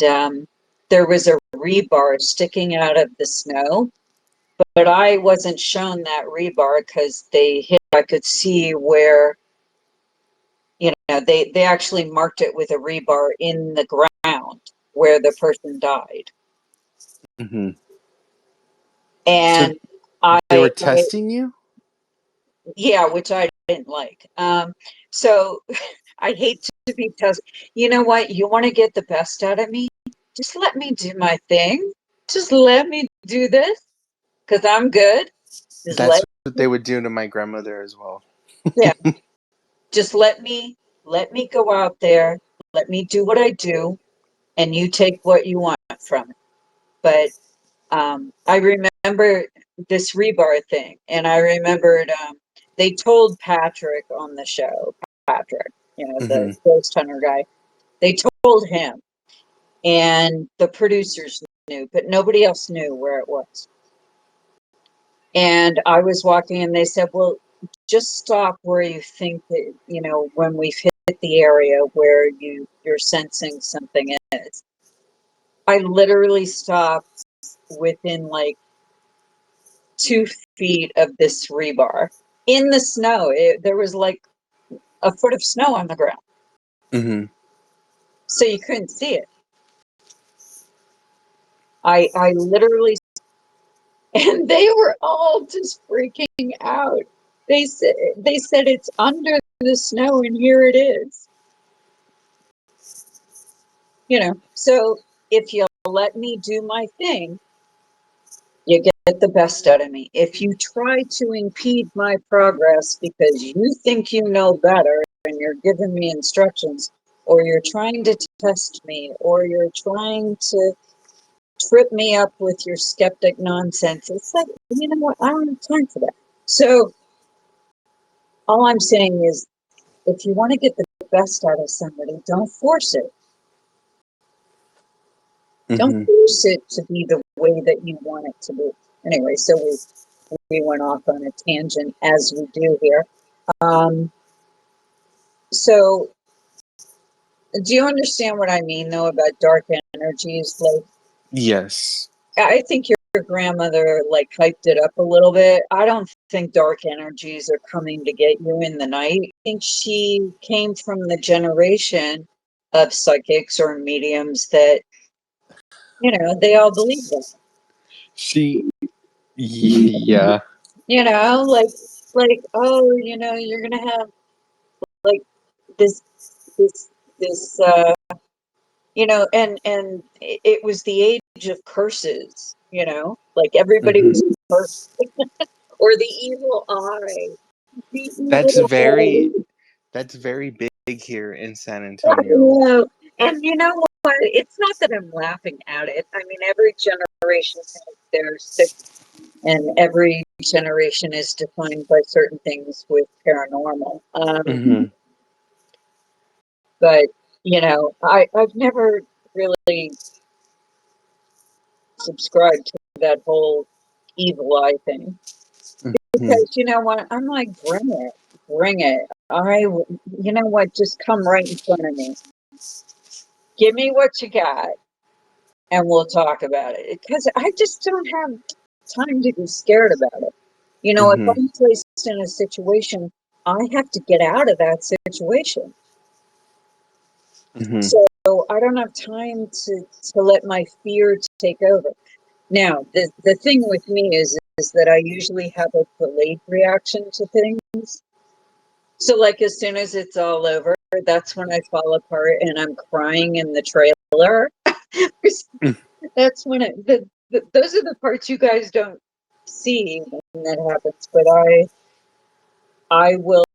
there was a rebar sticking out of the snow. But I wasn't shown that rebar because I could see where, they actually marked it with a rebar in the ground where the person died. And so they were testing you? Yeah, which I didn't like. So I hate to be tested. You know what? You want to get the best out of me? Just let me do my thing. Just let me do this because I'm good. That's what they would do to my grandmother as well. Yeah. Just let me go out there. Let me do what I do, and you take what you want from it. But I remember this rebar thing, and I remembered they told Patrick on the show, Patrick, the ghost hunter guy. They told him, and the producers knew, but nobody else knew where it was. And I was walking, and they said, well, just stop where you think that, when we've hit the area where you're sensing something is. I literally stopped within like 2 feet of this rebar in the snow. There was like a foot of snow on the ground. Mm-hmm. So you couldn't see it. I literally, and they were all just freaking out. They said it's under the snow, and here it is. So if you'll let me do my thing, you get the best out of me. If you try to impede my progress because you think you know better and you're giving me instructions, or you're trying to test me, or you're trying to trip me up with your skeptic nonsense, it's like, you know what? I don't have time for that. So all I'm saying is, if you want to get the best out of somebody, don't force it. Don't Mm-hmm. force it to be the way that you want it to be. Anyway, so we went off on a tangent, as we do here. So do you understand what I mean, though, about dark energies? Like, Yes. I think your grandmother like hyped it up a little bit. I don't think dark energies are coming to get you in the night. I think she came from the generation of psychics or mediums that, they all believe that. Yeah. Like, oh, you're gonna have like this this and it was the age of curses, like everybody Mm-hmm. was cursed. Or the evil eye. The That's evil very eye. that's very big here in San Antonio. And you know what? It's not that I'm laughing at it. I mean, every generation has their sick, and every generation is defined by certain things with paranormal. Mm-hmm. But I've never really subscribed to that whole evil eye thing, Mm-hmm. because you know what? I'm like, bring it. You know what? Just come right in front of me. Give me what you got, and we'll talk about it. Because I just don't have time to be scared about it. If Mm-hmm. I'm placed in a situation, I have to get out of that situation. Mm-hmm. So I don't have time to let my fear take over. Now, the thing with me is that I usually have a delayed reaction to things. So, like, as soon as it's all over, that's when I fall apart and I'm crying in the trailer. That's when those are the parts you guys don't see when that happens. But I will,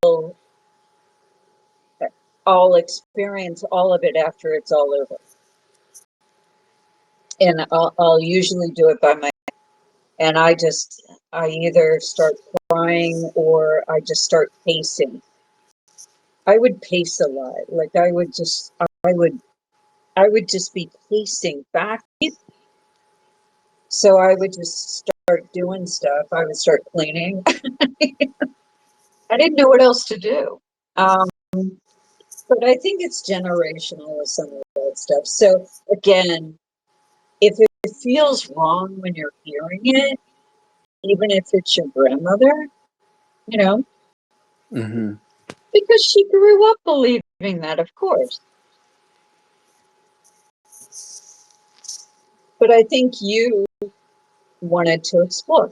I'll experience all of it after it's all over. And I'll usually do it by and I either start crying or I just start pacing. I would pace a lot. Like I would just be pacing back. So I would just start doing stuff. I would start cleaning. I didn't know what else to do. But I think it's generational with some of that stuff. So again, if it feels wrong when you're hearing it, even if it's your grandmother, you know, Mm-hmm. because she grew up believing that, of course. But I think you wanted to explore.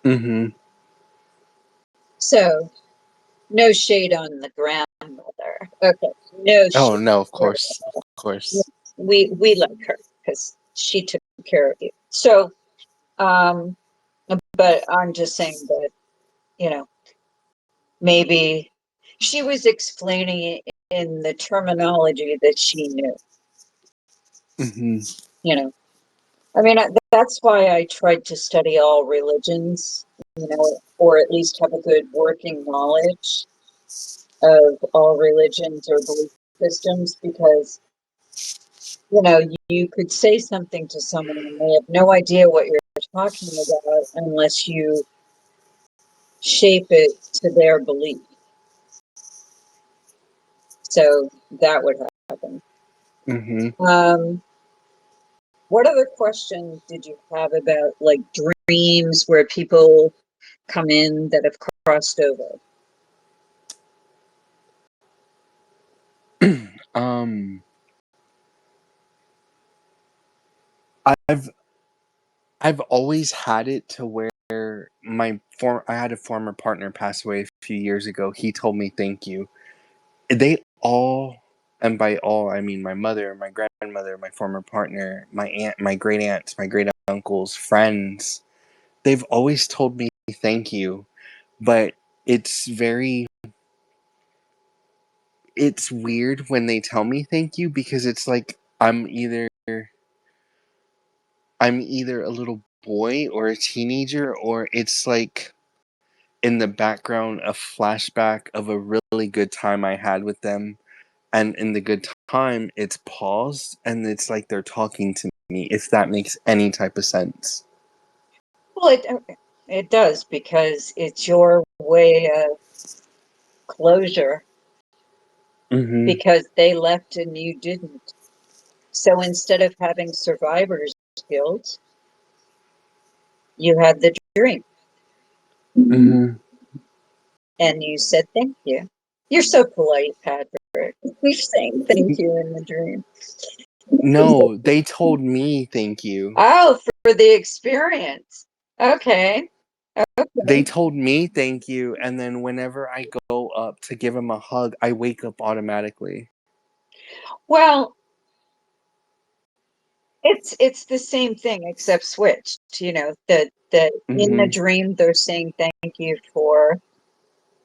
Mm-hmm. So no shade on the grandmother. Okay, no Oh shade. no, of course. Of course. We like her because she took care of you. So, but I'm just saying that, maybe she was explaining it in the terminology that she knew. Mm-hmm. I mean, that's why I tried to study all religions, or at least have a good working knowledge of all religions or belief systems because, you know, you could say something to someone and they have no idea what you're talking about unless you shape it to their belief. So that would happen. What other questions did you have about like dreams where people come in that have crossed over? I've always had it to where I had a former partner pass away a few years ago. He told me thank you. They all, and by all I mean my mother, my grandmother, my former partner, my aunt, my great aunts, my great uncles, friends. They've always told me thank you, but it's weird when they tell me thank you because it's like I'm either a little boy or a teenager, or it's like in the background a flashback of a really good time I had with them, and in the good time it's paused and it's like they're talking to me, if that makes any type of sense. Well, it does because it's your way of closure because they left and you didn't. So instead of having survivor's guilt, you had the dream and you said thank you. You're so polite, Patrick. You're saying thank you in the dream. No, they told me thank you. Oh, for the experience. Okay. They told me thank you, and then whenever I go up to give them a hug, I wake up automatically. Well, it's the same thing except switched. You know, that in the dream they're saying thank you for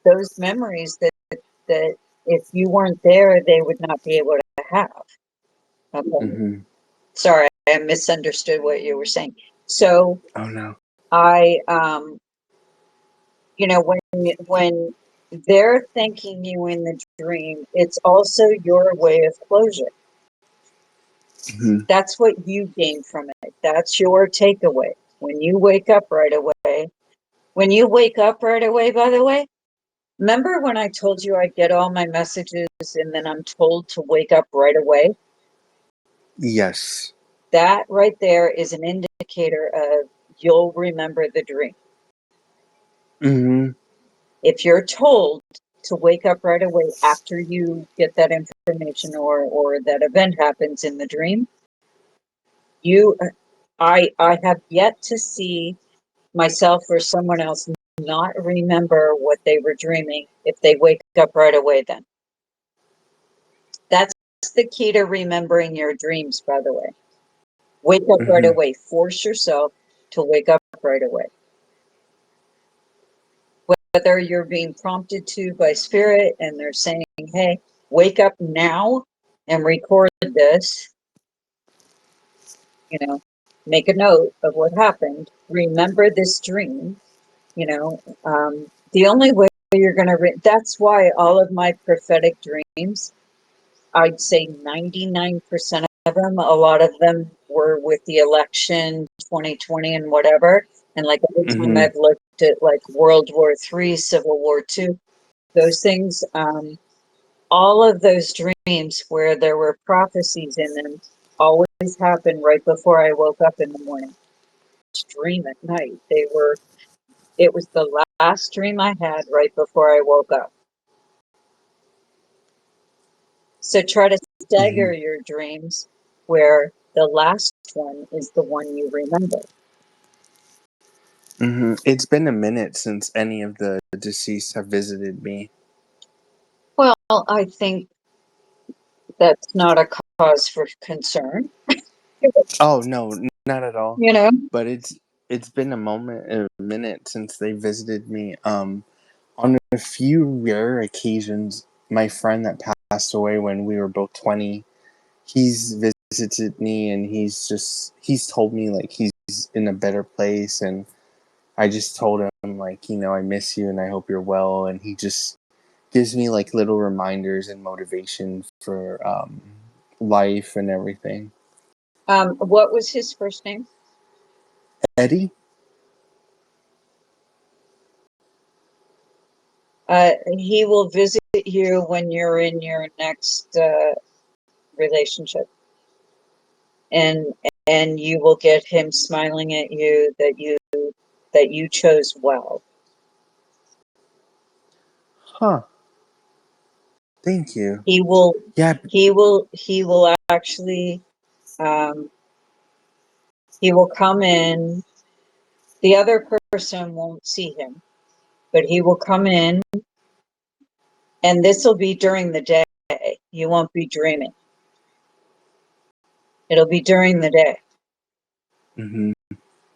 those memories that if you weren't there, they would not be able to have. Okay. Sorry, I misunderstood what you were saying. So Oh no. I, you know, when they're thanking you in the dream, it's also your way of closure. That's what you gain from it. That's your takeaway. When you wake up right away, by the way, remember when I told you I get all my messages and then I'm told to wake up right away? Yes. That right there is an indicator of you'll remember the dream. If you're told to wake up right away after you get that information or that event happens in the dream, I have yet to see myself or someone else not remember what they were dreaming if they wake up right away then. That's the key to remembering your dreams, by the way. Wake up right away. Force yourself to wake up right away. Whether you're being prompted to by spirit and they're saying, hey, wake up now and record this, you know, make a note of what happened. Remember this dream, you know, the only way you're going to, that's why all of my prophetic dreams, I'd say 99% of them, a lot of them were with the election 2020 and whatever. And like every time I've looked at like World War III, Civil War II, those things, all of those dreams where there were prophecies in them always happened right before I woke up in the morning. Dream at night. It was the last dream I had right before I woke up. So try to stagger your dreams where the last one is the one you remember. It's been a minute since any of the deceased have visited me. Well, I think that's not a cause for concern. Oh no, not at all. You know? But it's been a minute since they visited me. On a few rare occasions, my friend that passed away when we were both 20, he's visited me and he's told me like he's in a better place, and I just told him like, I miss you and I hope you're well, and gives me like little reminders and motivation for life and everything. What was his first name? Eddie? He will visit you when you're in your next relationship, and you will get him smiling at you that you chose well. Huh. Thank you. He will Yeah. actually he will come in. The other person won't see him, but he will come in, and this will be during the day. You won't be dreaming. It'll be during the day. Mm-hmm.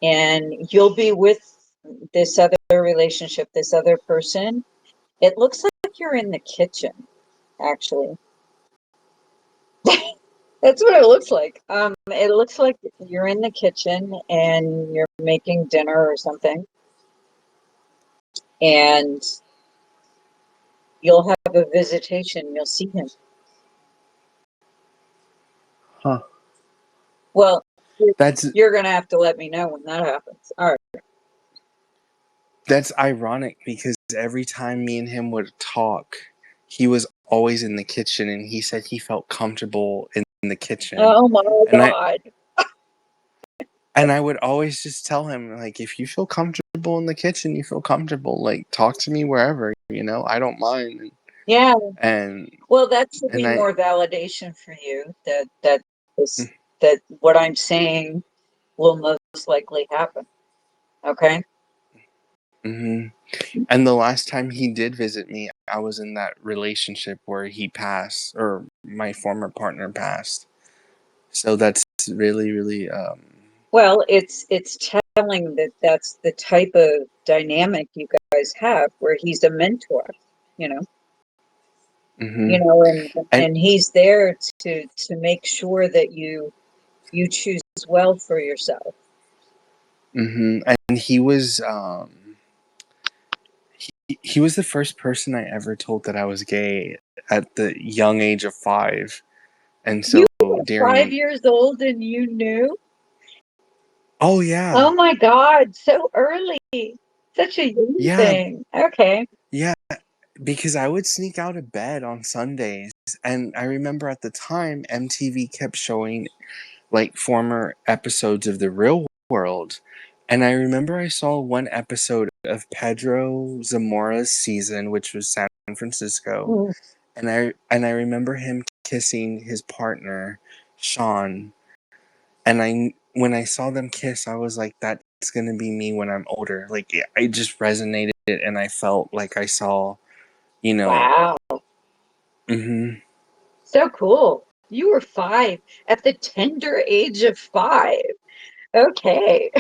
And you'll be with this other relationship, this other person. It looks like you're in the kitchen, actually. That's what it looks like. It looks like you're in the kitchen and you're making dinner or something, and you'll have a visitation. You'll see him. Huh. Well, That's you're gonna have to let me know when that happens. All right. that's ironic because every time me and him would talk, he was always in the kitchen, and he said he felt comfortable in the kitchen. Oh my And God. I would always just tell him, like, if you feel comfortable in the kitchen, you feel comfortable. Like, talk to me wherever, I don't mind. Yeah. And Well, that should and be I more validation for you that what I'm saying will most likely happen. Okay. hmm And the last time he did visit me, I was in that relationship where he passed, or my former partner passed. So that's really, really, Well, it's telling that that's the type of dynamic you guys have, where he's a mentor, you know, hmm and and he's there to make sure that you choose well for yourself. and he was the first person I ever told that I was gay at the young age of 5. And You so were five during, years old and you knew? oh yeah, Oh my God, so early. Such a young yeah, thing. Okay. yeah, because I would sneak out of bed on Sundays, and I remember at the time MTV kept showing like former episodes of The Real World. And I remember I saw one episode of Pedro Zamora's season, which was San Francisco, Mm. and I remember him kissing his partner, Sean. And when I saw them kiss, I was like, that's gonna be me when I'm older. Like I just resonated, and I felt like I saw, you know. Wow. hmm So cool. You were 5 at the tender age of 5. Okay.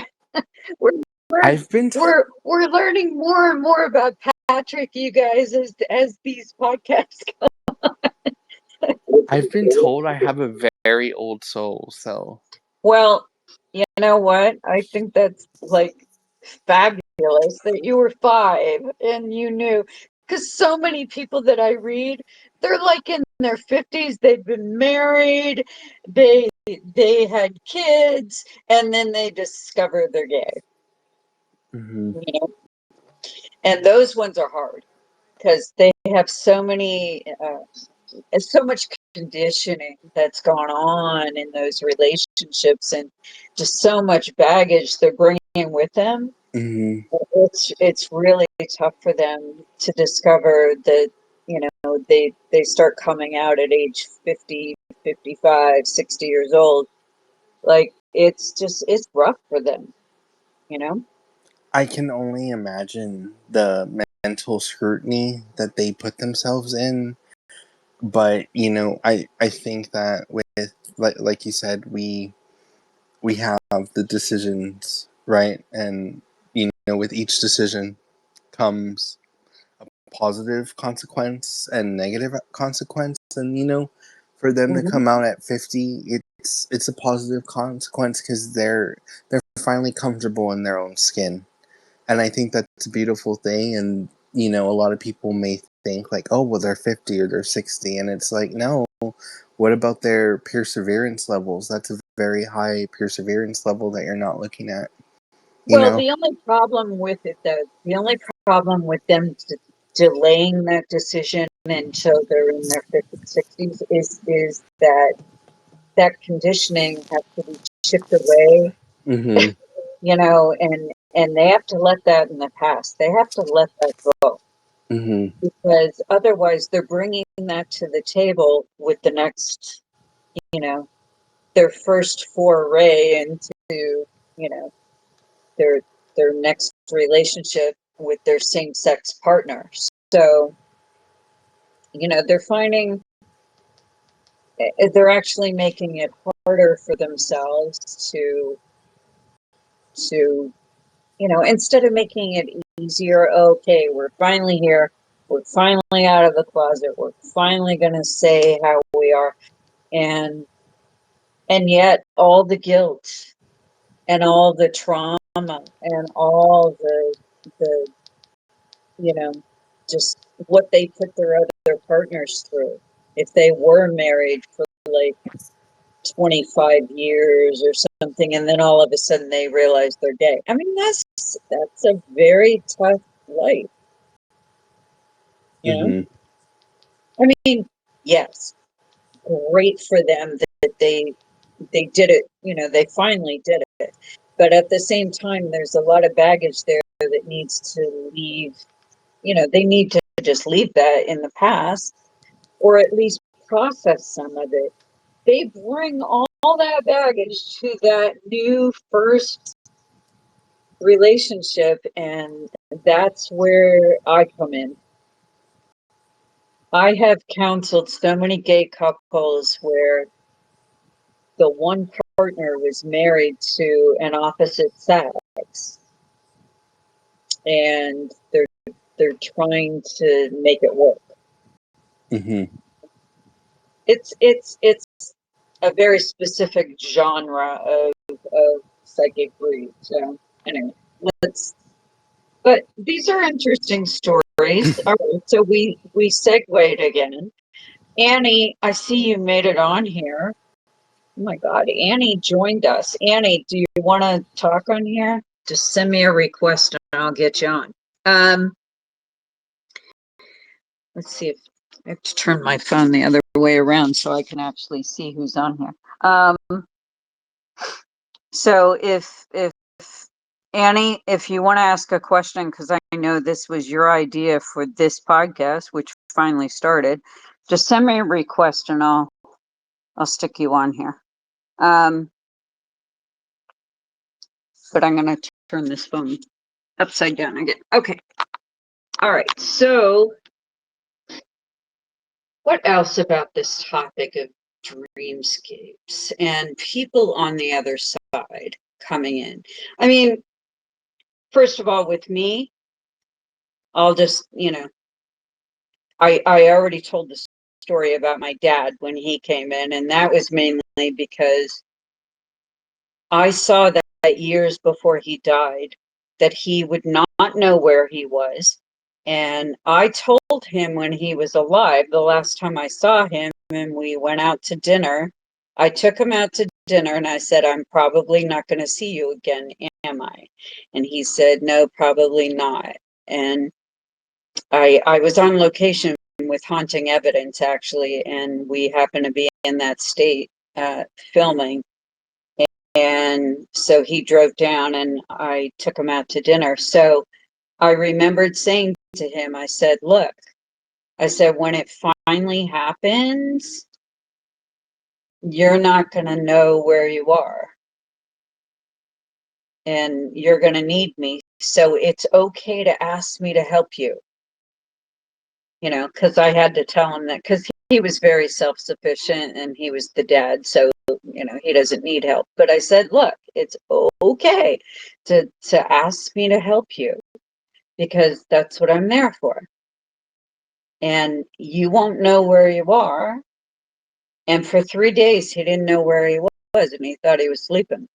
We're we're I've been t- we're learning more and more about Patrick, you guys, as these podcasts I've been go. told I have a very old soul, so. Well, you know what? I think that's like fabulous that you were 5 and you knew, because so many people that I read, they're like in their 50s, they've been married, they had kids, and then they discover they're gay. hmm You know? And those ones are hard because they have so much conditioning that's gone on in those relationships, and just so much baggage they're bringing with them. hmm It's really tough for them to discover that, they start coming out at age 50, 55, 60 years old. Like, it's rough for them, you know. I can only imagine the mental scrutiny that they put themselves in. But I think that with, like you said, we have the decisions, right? And with each decision comes a positive consequence and negative consequence. And for them to Mhm. come out at 50, it's a positive consequence because they're finally comfortable in their own skin. And I think that's a beautiful thing. And a lot of people may think like, oh, well, they're 50 or they're 60. And it's like, no, what about their perseverance levels? That's a very high perseverance level that you're not looking at, you Well, know? the only problem with it, though, the only problem with them delaying that decision until they're in their 50s, 60s is that that conditioning has to be chipped away, Mm-hmm. you know, and they have to let that in the past. They have to let that go, Mm-hmm. because otherwise they're bringing that to the table with the next, you know, their first foray into, you know, their their next relationship with their same-sex partner. So, you know, they're finding they're actually making it harder for themselves to you know, instead of making it easier. Okay, we're finally here, we're finally out of the closet, we're finally going to say how we are, and yet all the guilt and all the trauma and all the you know, just what they put their other partners through if they were married for like 25 years or something, and then all of a sudden they realize they're gay. I mean, that's a very tough life, you know? Mm-hmm. I mean, yes, great for them that they did it, you know, they finally did it. But at the same time, there's a lot of baggage there that needs to leave, you know, they need to just leave that in the past, or at least process some of it. They bring all that baggage to that new first relationship, and that's where I come in. I have counseled so many gay couples where the one partner was married to an opposite sex, and they're trying to make it work. Mm-hmm. It's a very specific genre of psychic breed. So anyway, let's. But these are interesting stories. All right, so we segued again. Annie, I see you made it on here. Oh my God, Annie joined us. Annie, do you want to talk on here? Just send me a request and I'll get you on. Um, let's see if I have to turn my phone the other way around so I can actually see who's on here. So if Annie, if you want to ask a question, because I know this was your idea for this podcast, which finally started, just send me a request and I'll stick you on here. But I'm going to turn this phone upside down again. Okay. All right. So what else about this topic of dreamscapes and people on the other side coming in? I mean, first of all, with me, I'll just, you know, I already told the story about my dad when he came in, and that was mainly because I saw that years before he died, that he would not know where he was. And I told him when he was alive, the last time I saw him, and we went out to dinner, I took him out to dinner and I said, I'm probably not going to see you again, am I? And he said, no, probably not. And I was on location with Haunting Evidence, actually, and we happened to be in that state filming. And so he drove down and I took him out to dinner. So I remembered saying to him, I said, look, I said, when it finally happens, you're not going to know where you are and you're going to need me. So it's okay to ask me to help you, you know, because I had to tell him that because he was very self-sufficient and he was the dad. So, you know, he doesn't need help. But I said, look, it's okay to ask me to help you because that's what I'm there for. And you won't know where you are. And for 3 days, he didn't know where he was and he thought he was sleeping.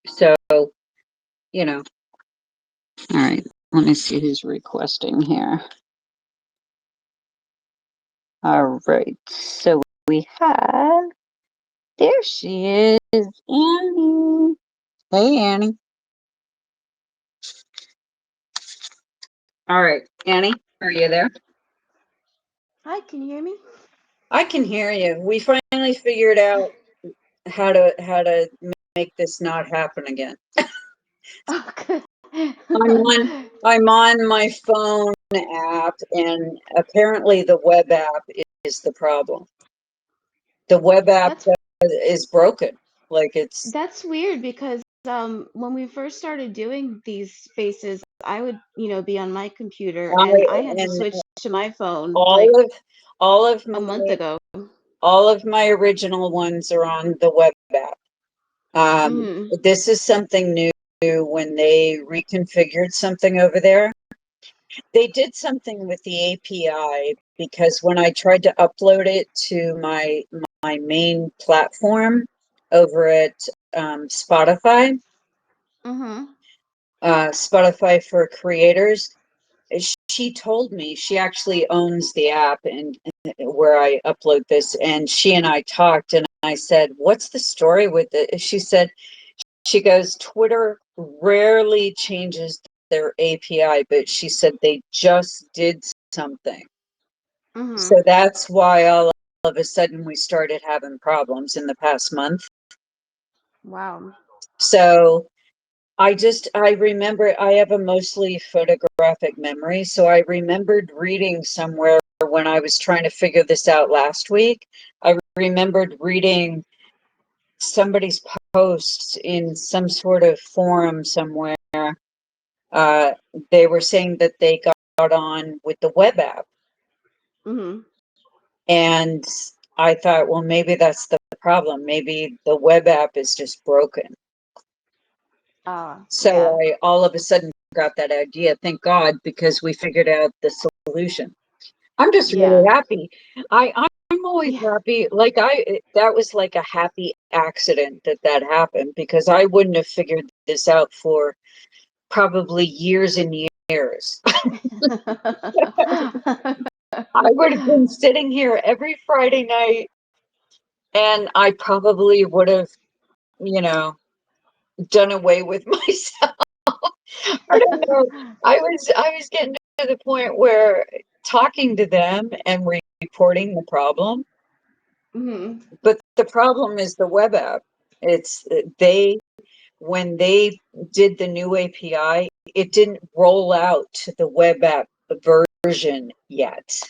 So, you know, all right, let me see who's requesting here. All right. So we have, there she is, Annie. Hey, Annie. All right, Annie, are you there? Hi, can you hear me? I can hear you. We finally figured out how to make this not happen again. Oh, good. I'm on my phone app, and apparently the web app is the problem. The web app That's is broken. Like it's that's weird because when we first started doing these spaces, I would, be on my computer I and I had to and switch to my phone like all of all of a month my ago. all of my original ones are on the web app. Mm-hmm. This is something new when they reconfigured something over there. They did something with the API because when I tried to upload it to my main platform over at Spotify, Mm-hmm. Spotify for creators, she told me she actually owns the app and where I upload this, and she and I talked, and I said, "What's the story with it?" She said, she goes, "Twitter rarely changes their API, but she said they just did something. So Mm-hmm. that's why all of a sudden we started having problems in the past month." Wow. So I remember I have a mostly photographic memory. So I remembered reading somewhere when I was trying to figure this out last week. I remembered reading somebody's post in some sort of forum somewhere. Uh, they were saying that they got on with the web app. Mm-hmm. And I thought, well, maybe that's the problem. Maybe the web app is just broken. So Yeah. I all of a sudden got that idea. Thank God, because we figured out the solution. I'm just really Yeah. happy. I'm always Yeah. happy. Like that was like a happy accident that happened, because I wouldn't have figured this out for probably years and years. I would have been sitting here every Friday night, and I probably would have, you know, done away with myself. I don't know. I was getting to the point where talking to them and reporting the problem, Mm-hmm. but the problem is the web app. It's they when they did the new API, it didn't roll out to the web app version yet.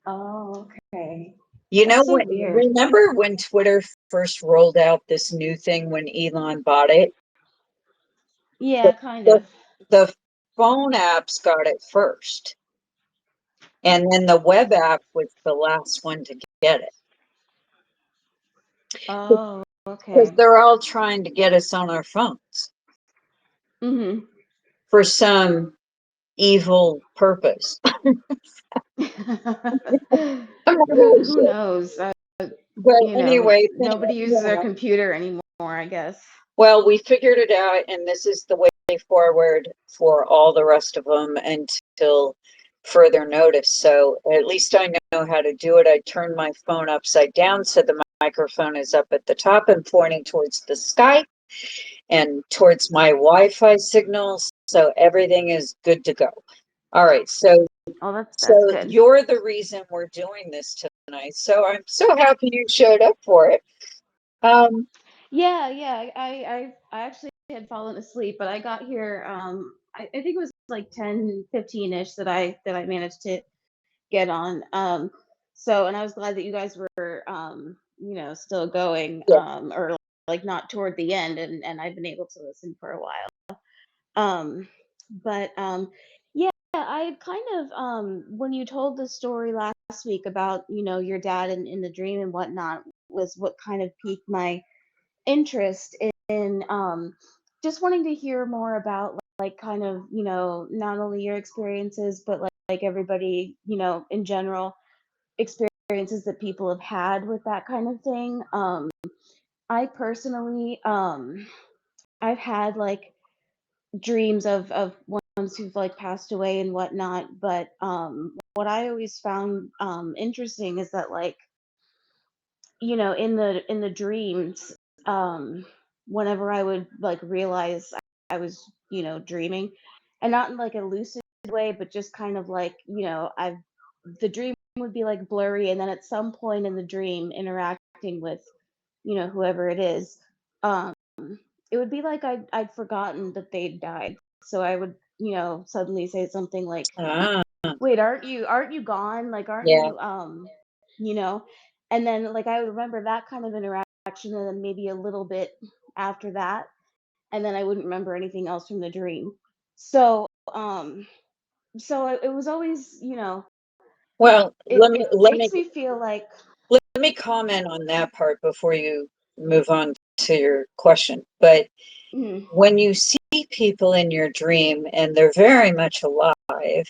Oh, okay. You know That's so what? weird. Remember when Twitter first rolled out this new thing when Elon bought it? The, Yeah, kind the, of. the phone apps got it first, and then the web app was the last one to get it, Oh, because okay. they're all trying to get us on our phones Mm-hmm. for some evil purpose. I'm not really Who sure. knows? But anyway, Nobody uses their yeah. computer anymore, I guess. Well, we figured it out, and this is the way forward for all the rest of them until further notice. So at least I know how to do it. I turn my phone upside down so the microphone is up at the top and pointing towards the sky and towards my Wi-Fi signals. So everything is good to go. All right. So Oh, so that's good. you're the reason we're doing this tonight. So I'm so happy you showed up for it. Um, Yeah, yeah. I actually had fallen asleep, but I got here. I think it was like 10:15 ish that I managed to get on. So and I was glad that you guys were still going yeah. or like not toward the end, and I've been able to listen for a while. But yeah, I kind of when you told the story last week about your dad and in the dream and whatnot was what kind of piqued my interest in just wanting to hear more about like kind of not only your experiences but like everybody in general experiences that people have had with that kind of thing. I personally I've had like dreams of ones who've like passed away and whatnot, but what I always found interesting is that, like, in the dreams, um whenever I would like realize I was, dreaming, and not in like a lucid way, but just kind of like, I've the dream would be like blurry, and then at some point in the dream interacting with, whoever it is, um it would be like I'd forgotten that they'd died. So I would, suddenly say something like, Ah, "Wait, aren't you gone? Like, aren't yeah. you, you know?" And then, like, I would remember that kind of interaction, and then maybe a little bit after that, and then I wouldn't remember anything else from the dream. So, it was always, Well, it let me it let me makes me feel like. let me comment on that part before you move on to your question. But Mhm, when you see people in your dream and they're very much alive,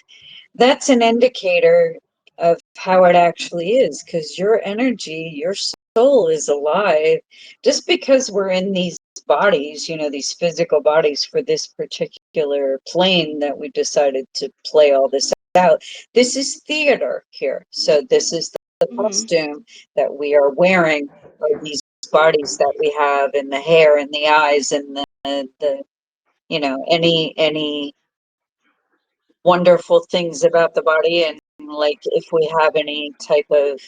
that's an indicator of how it actually is, because your energy, your soul is alive. Just because we're in these bodies, these physical bodies for this particular plane that we decided to play all this out, this is theater here. So this is the mhm, costume that we are wearing, or these bodies that we have, and the hair and the eyes and the any wonderful things about the body, and like if we have any type of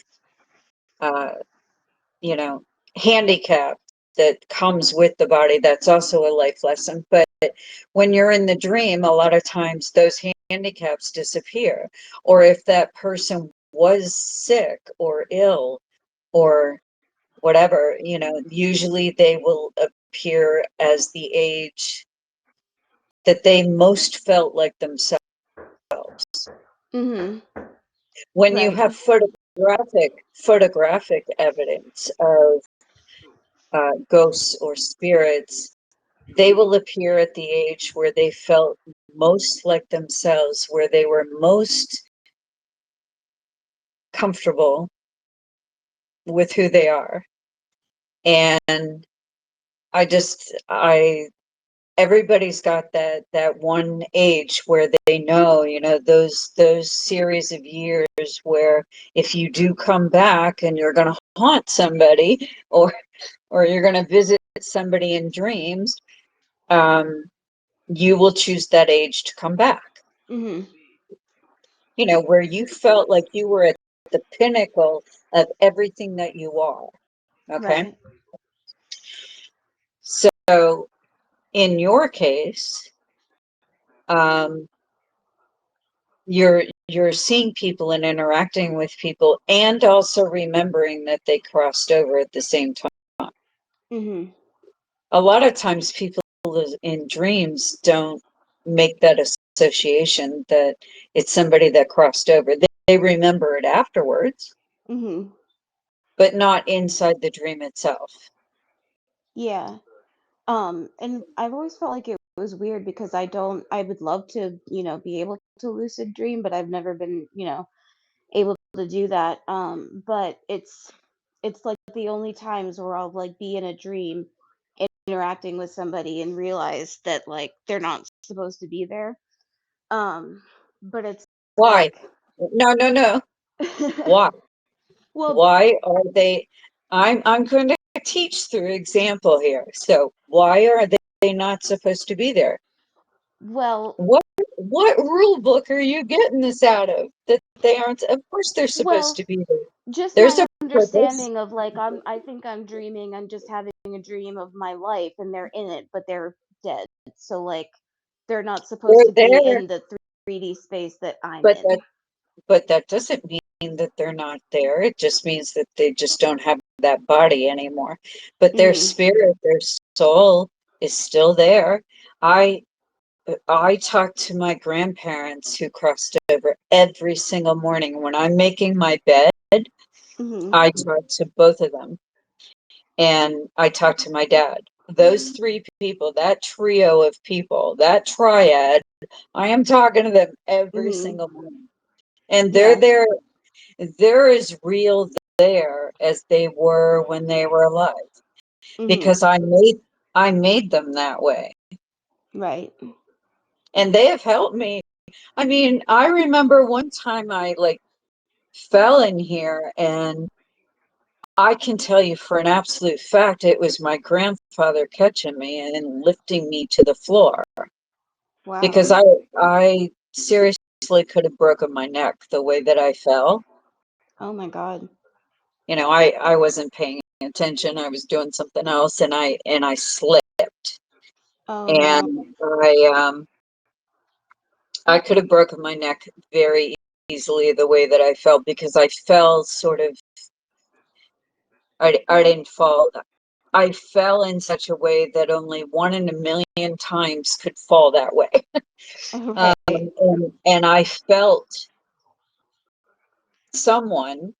uh you know handicap that comes with the body, that's also a life lesson. But when you're in the dream, a lot of times those handicaps disappear. Or if that person was sick or ill or whatever, usually they will appear as the age that they most felt like themselves. mhm, When you right, have photographic evidence of ghosts or spirits, they will appear at the age where they felt most like themselves, where they were most comfortable with who they are. And I everybody's got that one age where they know, those series of years where if you do come back and you're going to haunt somebody, or you're going to visit somebody in dreams, you will choose that age to come back, mhm, where you felt like you were at the pinnacle of everything that you are. Okay. right, So in your case, um, you're seeing people and interacting with people, and also remembering that they crossed over at the same time. mhm, A lot of times people in dreams don't make that association that it's somebody that crossed over. They remember it afterwards, mhm, but not inside the dream itself. yeah. And I've always felt like it was weird because I would love to, be able to lucid dream, but I've never been, able to do that. But it's like the only times where I'll like be in a dream interacting with somebody and realize that like they're not supposed to be there. Um, but it's Why? like No, no, no. Why? well, Why are they? I'm going to teach through example here. So why are they not supposed to be there? well, What rule book are you getting this out of? That they aren't? Of course they're supposed well, to be there. just There's my a purpose. understanding of like I think I'm dreaming, I'm just having a dream of my life and they're in it, but they're dead. So like they're not supposed They're to be there, in the 3D space that I'm but in. that doesn't mean that they're not there. It just means that they just don't have that body anymore. But their Mhm. spirit, their soul is still there. I I talk to my grandparents who crossed over every single morning. When I'm making my bed, Mhm. I talk to both of them, and I talk to my dad. Those three people, that trio of people, that triad, I am talking to them every Mhm. single morning. And Yeah. they're as real there as they were when they were alive, Mhm. because I made them that way. Right. And they have helped me. I mean, I remember one time I like fell in here, and I can tell you for an absolute fact it was my grandfather catching me and lifting me to the floor, because Wow. I seriously could have broken my neck the way that I fell. Oh my God. You know, I wasn't paying attention. I was doing something else, and I slipped, Oh no. and I could have broken my neck very easily the way that I fell, because I fell sort of, I didn't fall. I fell in such a way that only 1 in a million times could fall that way. Right. And I felt someone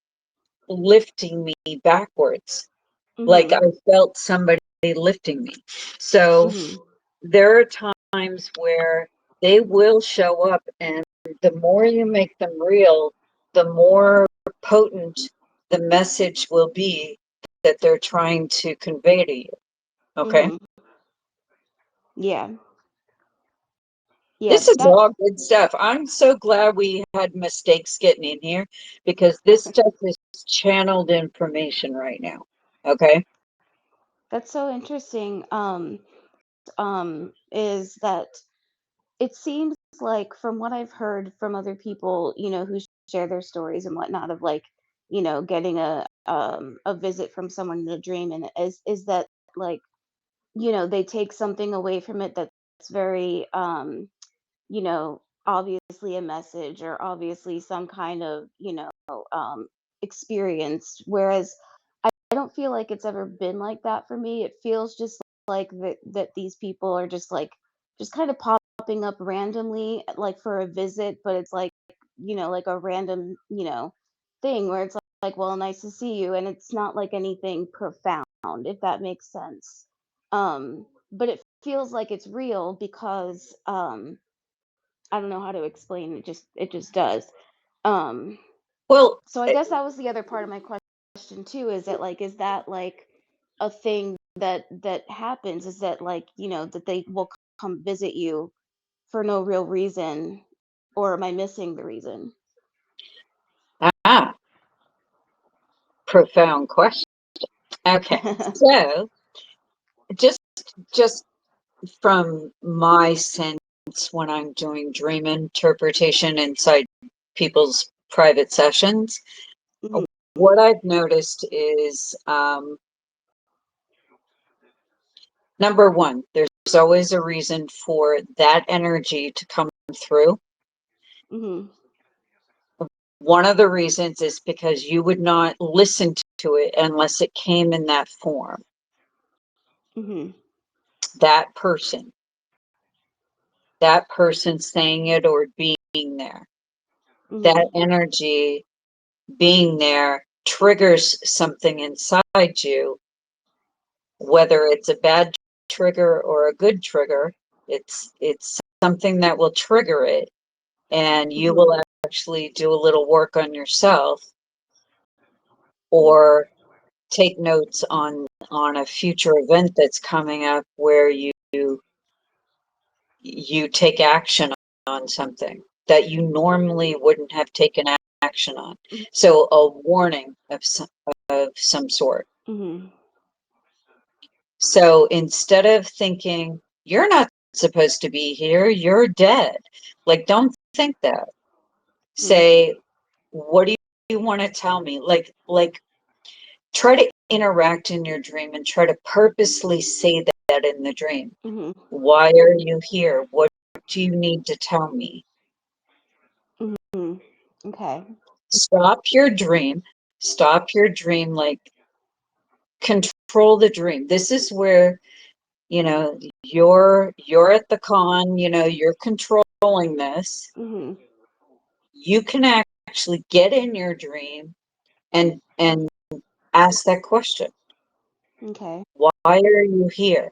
lifting me backwards. Like I Mhm. felt somebody lifting me. So Mhm. there are times where they will show up, and the more you make them real, the more potent the message will be that they're trying to convey to you. Okay. Mhm. Yeah. Yeah. This is That all good stuff. I'm so glad we had mistakes getting in here, because this stuff is channeled information right now. Okay. that's so interesting. Is that it seems like from what I've heard from other people, who share their stories and whatnot of like, getting a visit from someone in a dream, and is that like, they take something away from it that's very obviously a message or obviously some kind of, experience. Whereas I don't feel like it's ever been like that for me. It feels just like that these people are just like just kind of popping up randomly like for a visit, but it's like, like a random, thing where it's like, well, nice to see you, and it's not like anything profound, if that makes sense. But it feels like it's real because I don't know how to explain it, just does. Um Well, so I guess that was the other part of my question too, is that like, is that like a thing that happens? Is that like, that they will come visit you for no real reason, or am I missing the reason? ah, profound question. Okay. So just just from my sense, when I'm doing dream interpretation inside people's private sessions, Mhm, what I've noticed is, number one, there's always a reason for that energy to come through. mhm, One of the reasons is because you would not listen to it unless it came in that form. mhm, That person, that person saying it or being there, that mhm, energy being there triggers something inside you, whether it's a bad trigger or a good trigger. It's something that will trigger it, and you mhm, will actually do a little work on yourself, or take notes on a future event that's coming up where you take action on something that you normally wouldn't have taken action on. mhm, So a warning of some sort. mhm, So instead of thinking, you're not supposed to be here, you're dead. Like, don't think that. mhm, Say, what do you want to tell me? Like try to interact in your dream and try to purposely say that in the dream. mhm, Why are you here? What do you need to tell me? mhm. Okay. Stop your dream. Stop your dream, like control the dream. This is where, you're at the con, you're controlling this. Mhm. You can actually get in your dream and ask that question. Okay. Why are you here?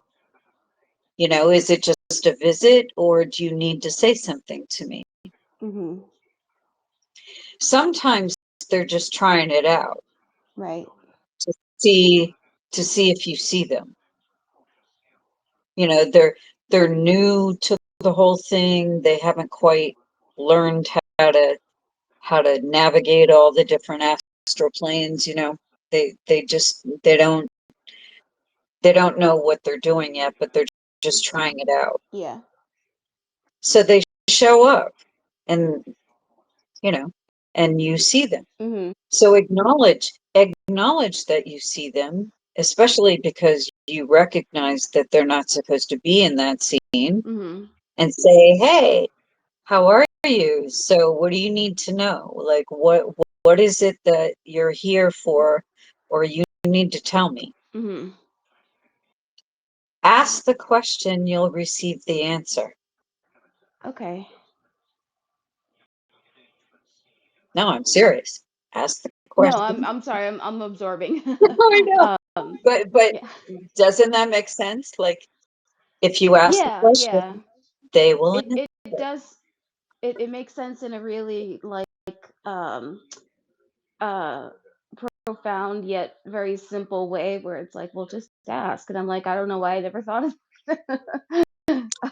Is it just a visit, or do you need to say something to me? Mhm. Sometimes they're just trying it out Right. to see to see if you see them. They're new to the whole thing. They haven't quite learned how to navigate all the different astral planes, you know. They don't know what they're doing yet, but they're just trying it out. Yeah. So they show up, and you know, and you see them. Mhm. So acknowledge that you see them, especially because you recognize that they're not supposed to be in that scene, Mhm. and say, "Hey, how are you? So what do you need to know? Like what is it that you're here for, or you need to tell me?" Mhm. Ask the question, you'll receive the answer. Okay. No, I'm serious. Ask the No, question. I'm sorry. I'm absorbing. I know. But Yeah. doesn't that make sense? Like if you ask the Yeah, question, yeah. they will It does it makes sense in a really like um uh profound yet very simple way where it's like, well, just ask. And I'm like, I don't know why I never thought of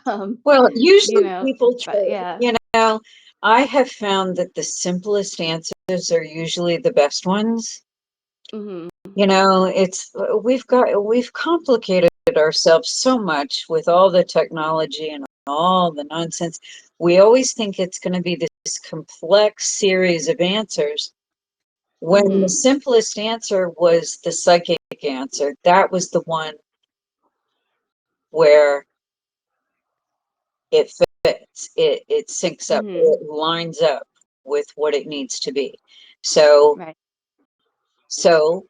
um, well, you usually know, people try, but yeah. you know, I have found that the simplest answers are usually the best ones. Mhm. You know, we've complicated ourselves so much with all the technology and all the nonsense. We always think it's going to be this complex series of answers when the Mhm. simplest answer was the psychic answer. That was the one where it fits, it syncs up, Mhm. it lines up with what it needs to be. So Right. so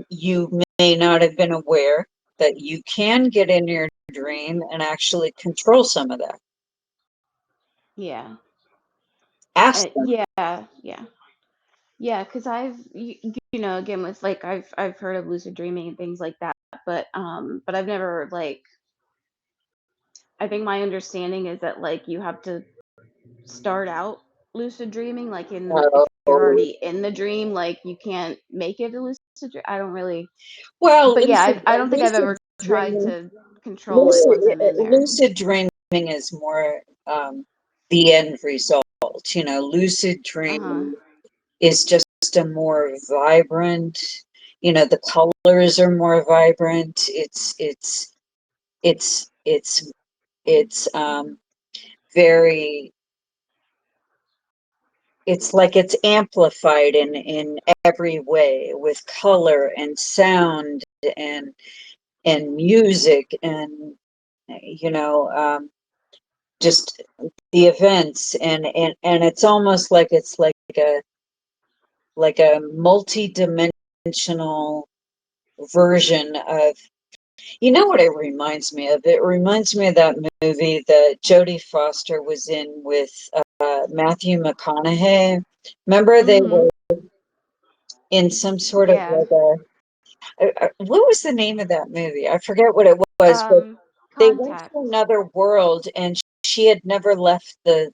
you may not have been aware that you can get in your dream and actually control some of that. Yeah. Ask them. Yeah. Yeah. Yeah, because you know, again, with like I've heard of lucid dreaming and things like that, but I've never like I think my understanding is that like you have to start out lucid dreaming, like in if you're Oh, already in the dream, like you can't make it a lucid dream. I don't really, well, but yeah, I don't think I've lucid ever tried dreaming, to control it once I'm in there. lucid dreaming is more the end result. You know, lucid Uh huh. dreaming is just a more vibrant, you know, the colors are more vibrant. It's it's very, it's like it's amplified in every way with color and sound and music and you know, just the events and it's almost like it's like a multi-dimensional version of, you know what it reminds me of? It reminds me of that movie that Jodie Foster was in with Matthew McConaughey. Remember they were Mhm. in some sort of Yeah. like what was the name of that movie? I forget what it was, but Um. they went Contact. to another world and she had never left the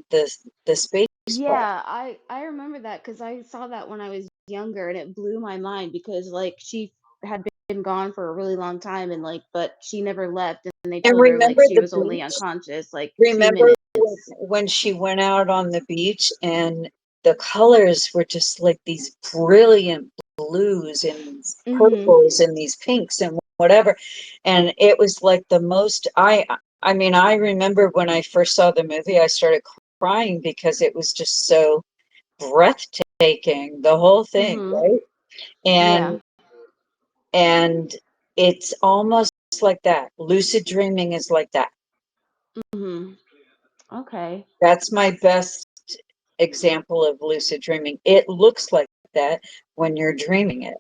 the space bar. Yeah, I remember that because I saw that when I was younger, and it blew my mind because like she had been gone for a really long time, and like but she never left, and they And told her like remember she the was only beach? unconscious like two Remember minutes. when she went out on the beach and the colors were just like these brilliant blues and these Mhm. purples and these pinks and whatever. And it was like the most, I mean, I remember when I first saw the movie, I started crying because it was just so breathtaking, the whole thing, Mhm. right? Yeah. And and it's almost like that. Lucid dreaming is like that. Mhm. Okay. That's my best example of lucid dreaming. It looks like that when you're dreaming it.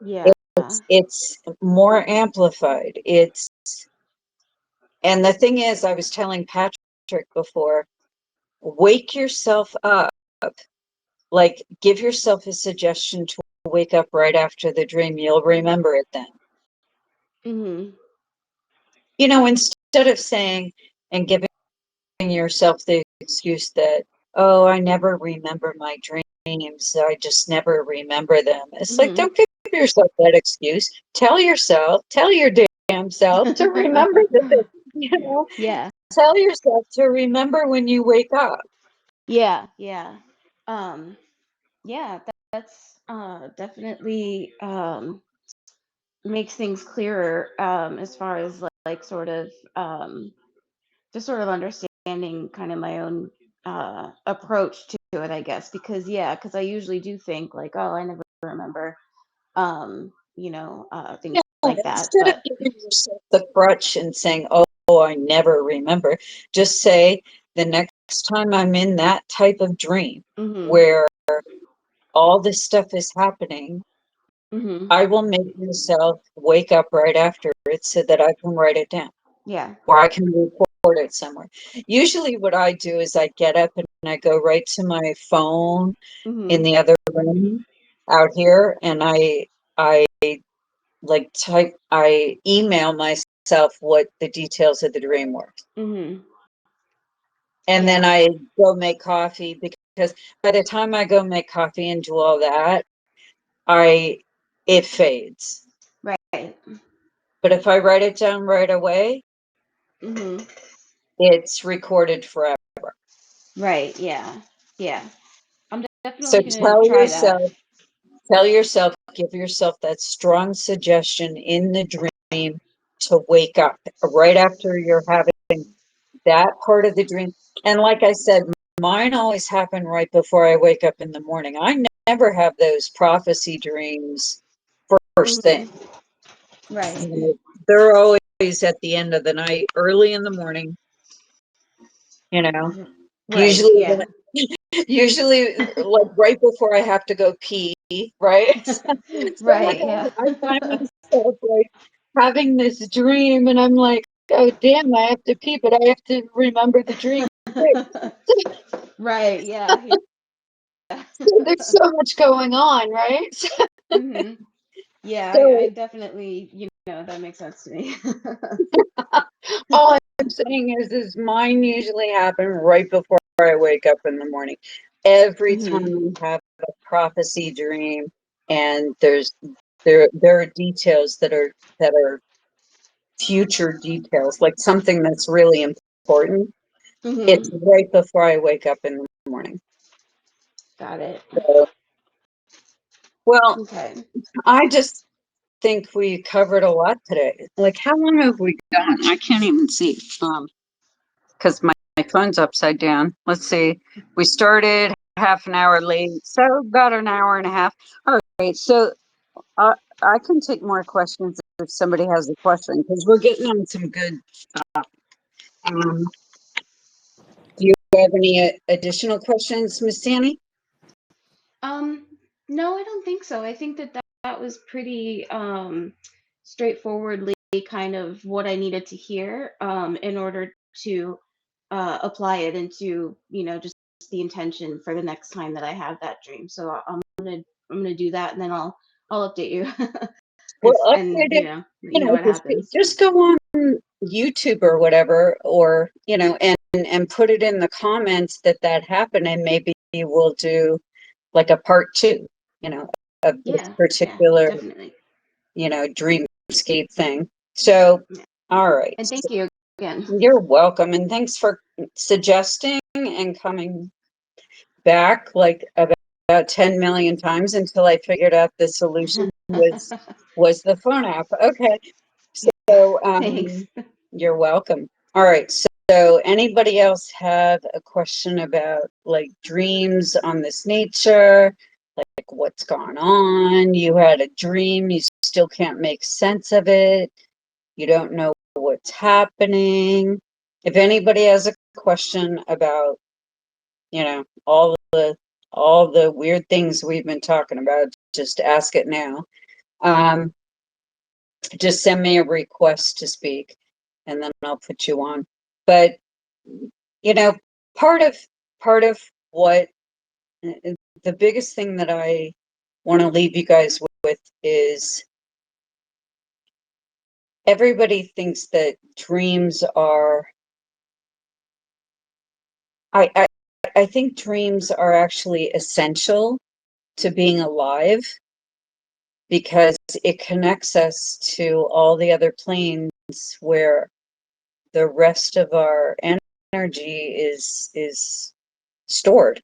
Yeah. It's more amplified. It's, and the thing is, I was telling Patrick before, wake yourself up. Like give yourself a suggestion to wake up right after the dream. You'll remember it then. Mhm. You know, instead of saying and giving yourself the excuse that, oh, I never remember my dreams, I just never remember them. It's like, Mhm. don't give yourself that excuse. Tell yourself, tell your damn self to remember this, you know? Yeah. tell yourself to remember when you wake up. Yeah, yeah. Yeah, that's definitely makes things clearer as far as like sort of just sort of understanding kind of my own approach to it, I guess, because because I usually do think like, oh, I never remember things Yeah, like that, instead of but giving yourself the crutch and saying, oh, I never remember, just say, the next time I'm in that type of dream mhm, where all this stuff is happening, mhm, I will make myself wake up right after it so that I can write it down yeah, or I can record it somewhere. Usually what I do is I get up and I go right to my phone in mhm, the other room out here, and I like I email myself what the details of the dream were. mhm, And then yeah, I go make coffee, because by the time I go make coffee and do all that, I it fades. right, But if I write it down right away, mhm, it's recorded forever. right, yeah, yeah. I'm So definitely gonna try that. tell yourself, give yourself that strong suggestion in the dream to wake up right after you're having that part of the dream. And like I said, mine always happen right before I wake up in the morning. I never have those prophecy dreams first thing. Mhm, right, You know, they're always at the end of the night, early in the morning, you know. r- right, Usually yeah, usually like right before I have to go pee, right? So like right, yeah. I find myself like having this dream and I'm like, oh damn, I have to pee, but I have to remember the dream. Quick. Right, yeah, yeah. So there's so much going on, right? Mhm. Yeah, I So definitely, that makes sense to me. all I'm saying is mine usually happen right before I wake up in the morning. Every Mhm. time I have a prophecy dream and there are details that are future details, like something that's really important. It's Mhm. right before I wake up in the morning. Got it. So, well, Okay. I just think we covered a lot today. Like, how long have we gone? I can't even see. Because my phone's upside down. Let's see. We started half an hour late, so about an hour and a half. All right, so uh, I can take more questions if somebody has a question, because we're getting on some good stuff. Um, do you have any additional questions, Miss Sandy? Um, no, I don't think so. I think that was pretty straightforwardly kind of what I needed to hear in order to apply it into, just the intention for the next time that I have that dream. So I'm gonna do that, and then I'll update you Well, if and update it. let You you know know, what happens. just go on YouTube or whatever, or and put it in the comments that happened, and maybe we'll do like a part two. You know, of this Yeah, yeah, particular definitely. dreamscape thing. So, Yeah. all right. And So thank you again. you're welcome. And thanks for suggesting and coming back like about 10 million times until I figured out the solution was the phone app. Okay. So Thanks. you're welcome. All right. So anybody else have a question about like dreams on this nature? Like what's going on? You had a dream, you still can't make sense of it. You don't know what's happening. If anybody has a question about, all the weird things we've been talking about, just ask it now. Um, just send me a request to speak and then I'll put you on. But you know, part of what the biggest thing that I want to leave you guys with is everybody thinks that dreams are I I think dreams are actually essential to being alive because it connects us to all the other planes where the rest of our energy is stored,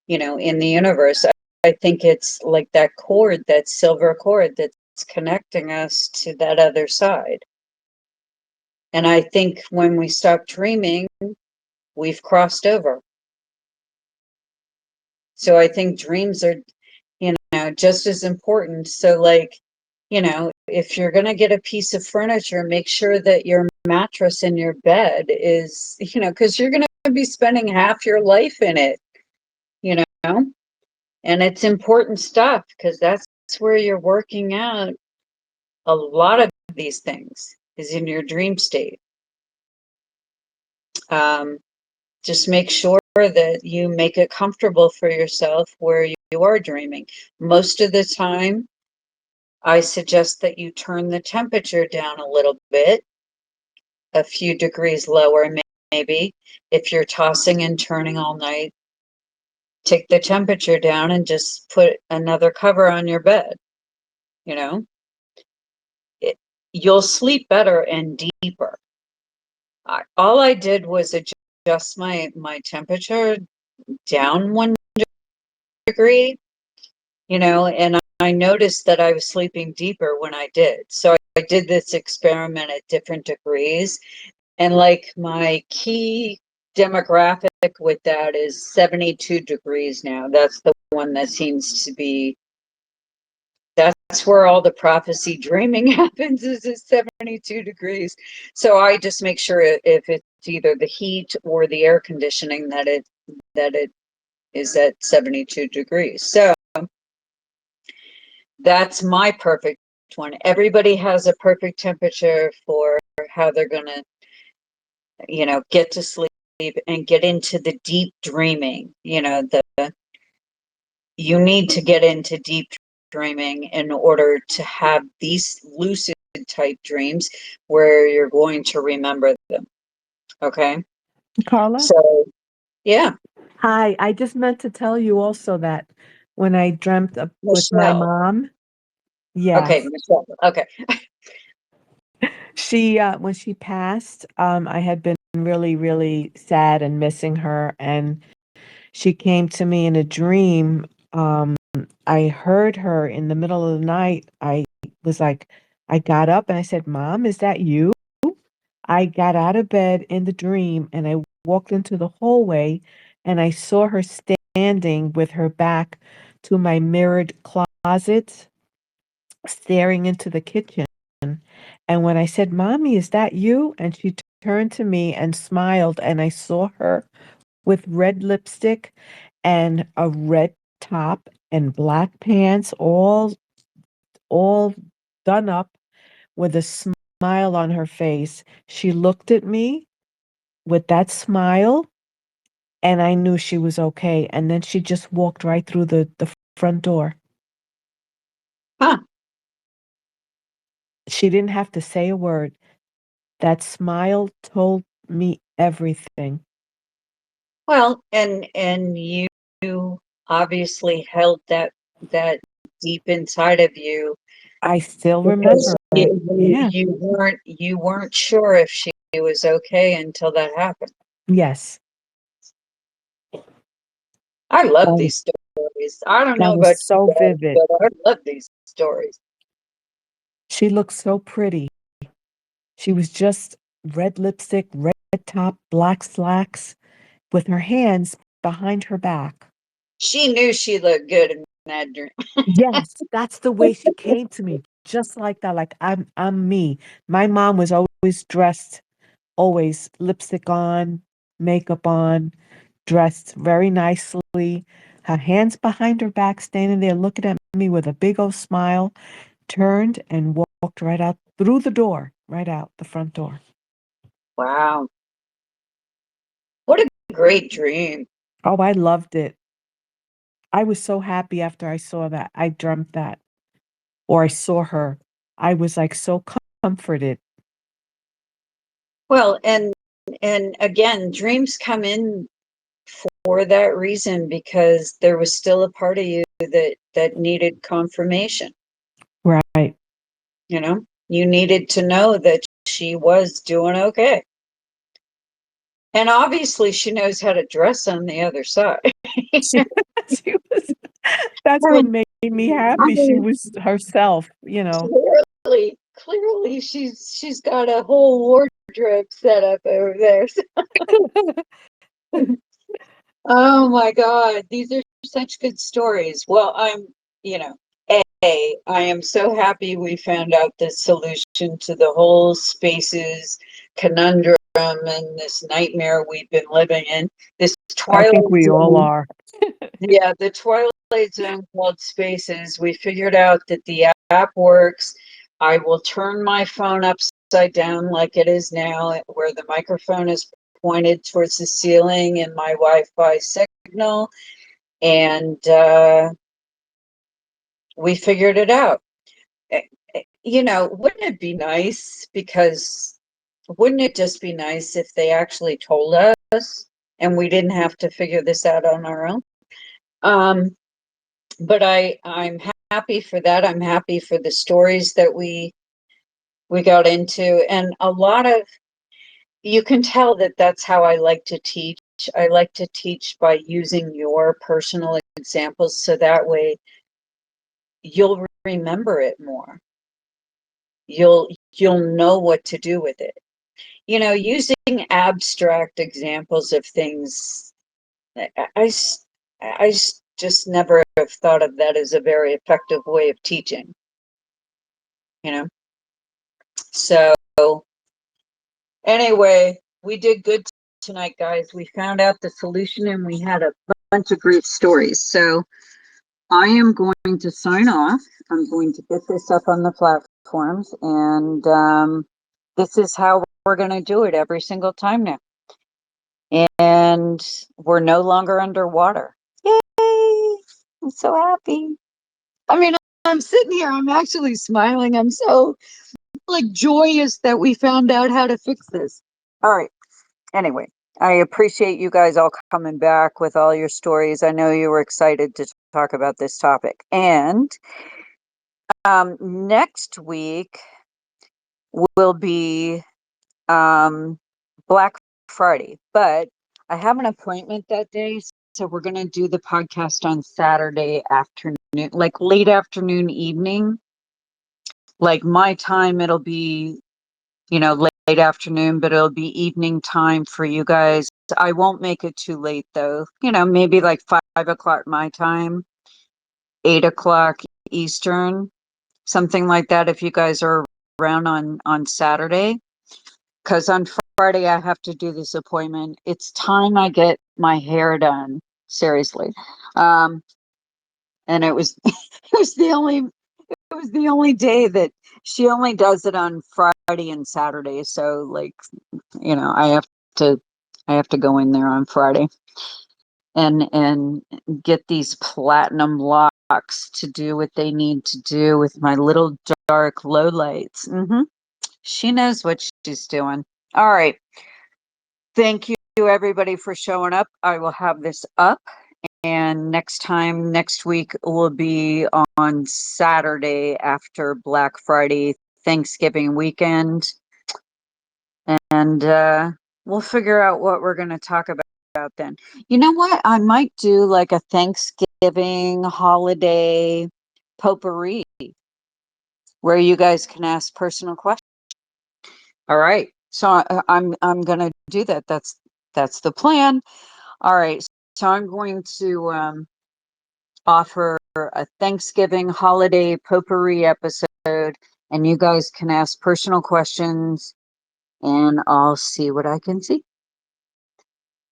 in the universe. I think it's like that cord, that silver cord that's connecting us to that other side. And I think when we stop dreaming, we've crossed over. So I think dreams are, just as important. So like, if you're going to get a piece of furniture, make sure that your mattress in your bed is, because you're going to be spending half your life in it, and it's important stuff because that's where you're working out a lot of these things is in your dream state. Just make sure that you make it comfortable for yourself where you are dreaming. Most of the time, I suggest that you turn the temperature down a little bit, a few degrees lower, maybe. If you're tossing and turning all night, take the temperature down and just put another cover on your bed. You'll sleep better and deeper. All I did was adjust my temperature down 1 degree, and I noticed that I was sleeping deeper when I did. So I did this experiment at different degrees, and like my key demographic with that is 72 degrees now. That's the one that seems to be, that's where all the prophecy dreaming happens, is at 72 degrees. So I just make sure if it's either the heat or the air conditioning that it is at 72 degrees. So that's my perfect one. Everybody has a perfect temperature for how they're going to, get to sleep and get into the deep dreaming. You need to get into deep dreaming in order to have these lucid type dreams where you're going to remember them. Okay. Carla? So, yeah. Hi, I just meant to tell you also that when I dreamt with my Michelle. mom, Okay, yes, Michelle. Okay. she when she passed, I had been really, really sad and missing her, and she came to me in a dream. I heard her in the middle of the night. I was like, I got up and I said, "Mom, is that you?" I got out of bed in the dream and I walked into the hallway and I saw her standing with her back to my mirrored closet, staring into the kitchen. And when I said, "Mommy, is that you?" And she turned to me and smiled, and I saw her with red lipstick and a red top and black pants, all done up with a smile on her face. She looked at me with that smile, and I knew she was okay. And then she just walked right through the front door. Huh. She didn't have to say a word. That smile told me everything. Well, and you obviously held that deep inside of you I still remember because it. Yeah. you weren't sure if she was okay until that happened. Yes. I love That was, these stories. I don't know that was about you so guys, vivid. but I love these stories. She looked so pretty. She was just red lipstick, red top, black slacks, with her hands behind her back. She knew she looked good in that dream. Yes, that's the way she came to me, just like that. Like I'm me. My mom was always dressed, always lipstick on, makeup on, dressed very nicely. Her hands behind her back, standing there looking at me with a big old smile, turned and walked right out through the door, right out the front door. Wow. What a great dream. Oh, I loved it. I was so happy after I saw that. I dreamt that, or I saw her. I was like so comforted. Well, and again, dreams come in for that reason because there was still a part of you that needed confirmation. Right. You needed to know that she was doing okay. And obviously she knows how to dress on the other side. She, she was, that's I what mean, made me I happy. She mean, was herself, you know. clearly she's got a whole wardrobe set up over there. Oh my God, these are such good stories. Well, you know, I am so happy we found out the solution to the whole spaces conundrum and this nightmare we've been living in. This I think twilight we all zone. are. Yeah, the twilight zone called spaces. We figured out that the app works. I will turn my phone upside down like it is now, where the microphone is pointed towards the ceiling and my Wi-Fi signal. And we figured it out. You know, wouldn't it be nice? Because wouldn't it just be nice if they actually told us and we didn't have to figure this out on our own? But I'm happy for that. I'm happy for the stories that we got into, and a lot of, you can tell that that's how I like to teach. I like to teach by using your personal examples, so that way you'll remember it more. You'll know what to do with it. You know, using abstract examples of things, I, I, I just never have thought of that as a very effective way of teaching, you know? So anyway, we did good tonight, guys. We found out the solution and we had a bunch of great stories. So I am going to sign off. I'm going to get this up on the platforms, and this is how we're going to do it every single time now. And we're no longer underwater. Yay! I'm so happy. I mean, I'm sitting here, I'm actually smiling. I'm so like joyous that we found out how to fix this. All right. Anyway, I appreciate you guys all coming back with all your stories. I know you were excited to talk about this topic. And next week will be Black Friday, but I have an appointment that day. So we're going to do the podcast on Saturday afternoon, like late afternoon, evening. Like my time, it'll be, you know, late afternoon, but it'll be evening time for you guys. I won't make it too late though. You know, maybe like 5 o'clock my time, 8 o'clock Eastern, something like that. If you guys are around on Saturday, because on Friday I have to do this appointment. It's time I get my hair done. Seriously, and it was it was the only day that she only does it on Friday and Saturday. So like, you know, to I have to go in there on Friday and get these platinum locks to do what they need to do with my little dark low lights. She knows what she's doing. All right. Thank you everybody for showing up. I will have this up, and next week will be on Saturday after Black Friday, Thanksgiving weekend. And we'll figure out what we're going to talk about then. You know what? I might do like a Thanksgiving holiday potpourri where you guys can ask personal questions. All right. So I'm going to do that. That's the plan. All right. So I'm going to offer a Thanksgiving holiday potpourri episode, and you guys can ask personal questions, and I'll see what I can see.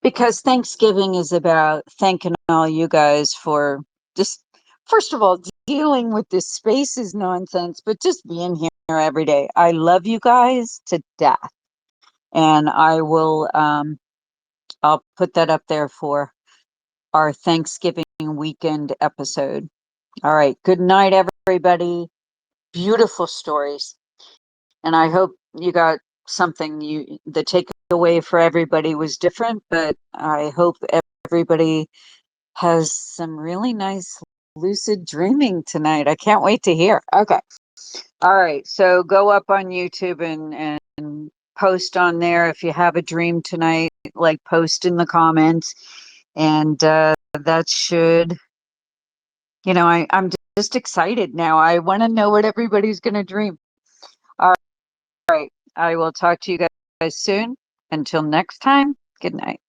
Because Thanksgiving is about thanking all you guys for just, first of all, dealing with this spaces nonsense, but just being here every day. I love you guys to death. And I'll put that up there for our Thanksgiving weekend episode. All right. Good night, everybody. Beautiful stories. And I hope you got something. The takeaway for everybody was different, but I hope everybody has some really nice lucid dreaming tonight. I can't wait to hear. Okay. All right. So go up on YouTube and post on there. If you have a dream tonight, like post in the comments. And that should, I'm just excited now. I want to know what everybody's going to dream. All right. I will talk to you guys soon. Until next time, good night.